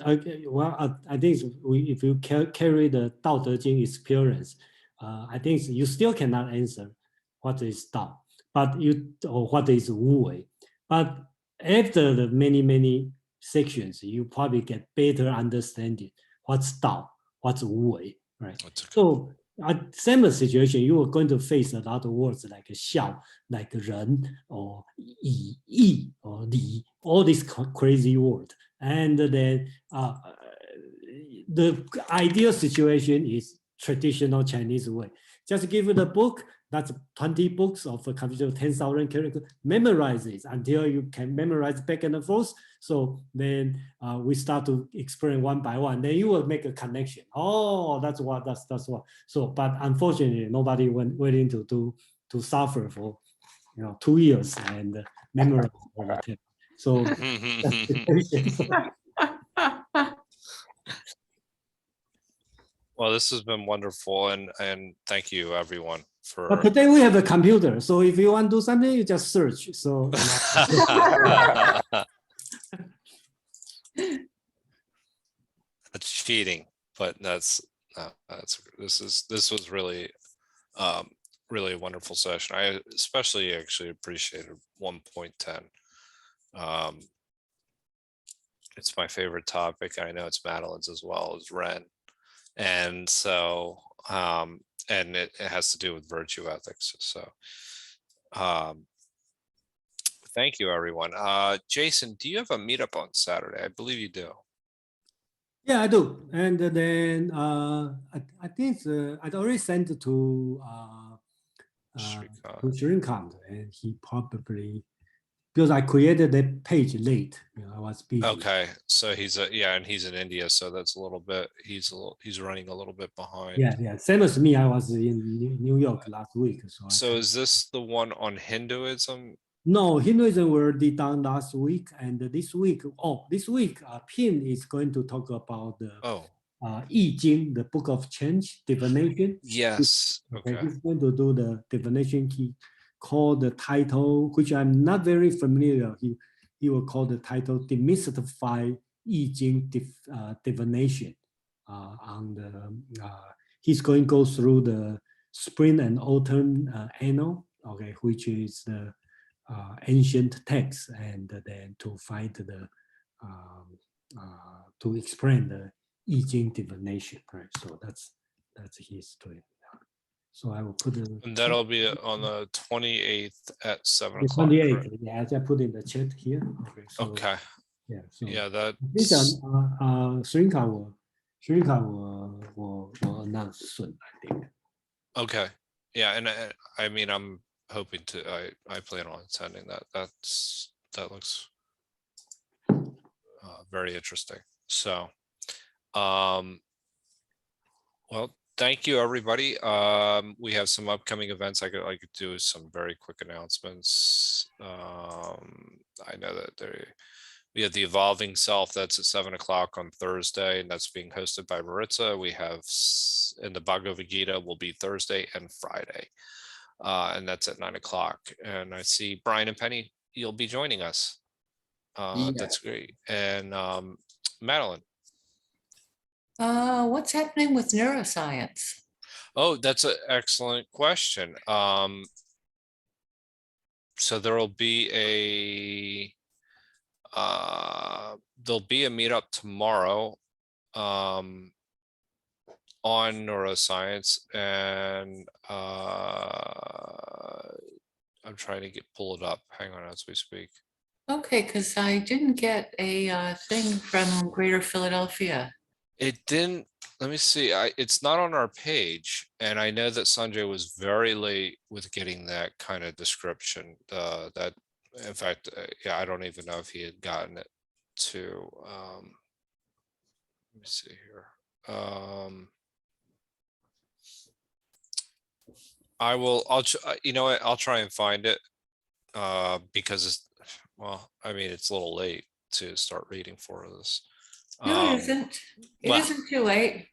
I think if you carry the Tao Te Ching experience, I think you still cannot answer what is Tao, or what is Wu Wei. But after the many sections, you probably get better understanding what's Tao, what's Wu Wei, right? So same situation, you are going to face a lot of words like 孝, like 人, or 义, or 礼, all these crazy words. And then the ideal situation is traditional Chinese way. Just give it a book, that's 20 books of Confucius, 10,000 characters, memorize it until you can memorize back and forth. So then we start to explain one by one. Then you will make a connection. Oh, that's what. So, but unfortunately, nobody willing to suffer for 2 years and memorize all the time. So that's the patience. Well, this has been wonderful, and thank you everyone for. But today we have a computer, so if you want to do something, you just search. So. That's cheating, but this was really really a wonderful session. I especially actually appreciated 1.10. It's my favorite topic. I know it's Madeline's as well as Ren, and so and it has to do with virtue ethics. So thank you everyone. Jason, do you have a meetup on Saturday? I believe you do. Yeah, I do. And then I think I'd already sent it to Shrikant, and he probably, because I created that page late, I was busy. Okay, so he's and he's in India, so that's a little bit. He's running a little bit behind. Yeah. Same as me. I was in New York last week. So is this the one on Hinduism? No, Hinduism were done last week, and this week, Pin is going to talk about the I Ching, the Book of Change divination. Yes. Okay. He's going to do the divination. He called the title, which I'm not very familiar. He will call the title "Demystify I Ching Divination." He's going to go through the spring and autumn annal, which is the ancient text, and then to find the to explain the I Ching divination, right? So that's his doing. So I will put it. And that'll be on the 28th at 7 o'clock. 28th. Yeah, I just put in the chat here. Okay. So, okay. Yeah. So yeah, that. Srinka will announce soon, I think. Okay. Yeah, and I mean, I'm hoping to. I plan on attending that. That looks very interesting. So, well, thank you everybody. We have some upcoming events. I could do some very quick announcements. I know that we have the Evolving Self, that's at 7 o'clock on Thursday, and that's being hosted by Maritza. We have in the Bhagavad Gita will be Thursday and Friday. And that's at 9 o'clock. And I see Brian and Penny, you'll be joining us. Yeah. That's great. And Madeline. What's happening with neuroscience? Oh, that's an excellent question. So there'll be a meetup tomorrow on neuroscience, and I'm trying to pull it up. Hang on as we speak. Okay, because I didn't get a thing from Greater Philadelphia. It didn't, let me see, it's not on our page, and I know that Sanjay was very late with getting that kind of description, that, in fact, yeah, I don't even know if he had gotten it to, let me see here. You know what, I'll try and find it, because it's, well, I mean, it's a little late to start reading for this. No, it isn't. It well- isn't too late.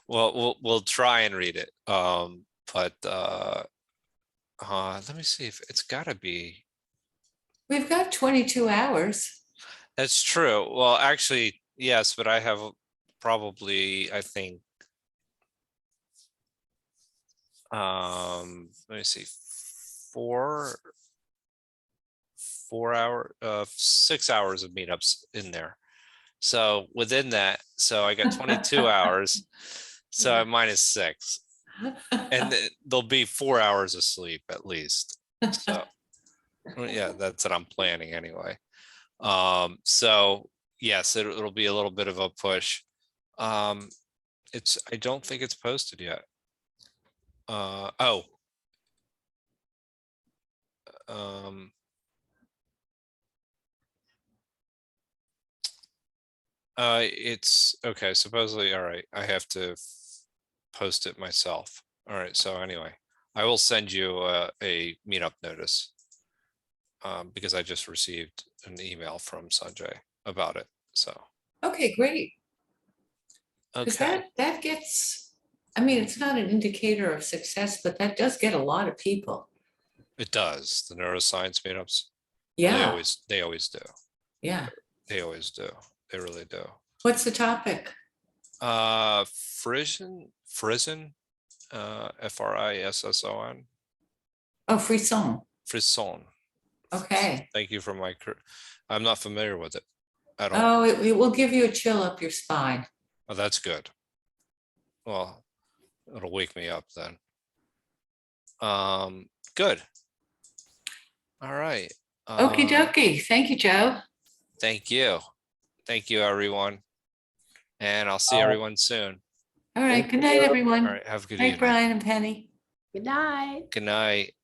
Well, we'll try and read it. But let me see if it's gotta be. We've got 22 hours. That's true. Well, actually, yes, but I have probably, I think. Let me see, 6 hours of meetups in there. So within that, so I got 22 hours. So Yeah. I'm -6. And there'll be 4 hours of sleep at least. So well, yeah, that's what I'm planning anyway. So yes, it'll be a little bit of a push. I don't think it's posted yet. Oh. It's okay, supposedly, all right, I have to post it myself. All right, so anyway, I will send you a meetup notice. Because I just received an email from Sanjay about it, so. Okay, great. Because Okay, that gets, I mean, it's not an indicator of success, but that does get a lot of people. it does, the neuroscience meetups. Yeah, They always do, yeah. they always do, they really do. What's the topic? Frisson, Frisson, Frisson, Oh, frisson. Frisson. Okay. Thank you for I'm not familiar with it at all. Oh, it will give you a chill up your spine. Oh, that's good. Well, it'll wake me up then. Good. All right. Okie dokie. Thank you, Joe. Thank you. Thank you, everyone. And I'll see everyone soon. All right. Thank Good night, you. everyone. All right, have a good Night, evening. Brian and Penny. Good night. Good night.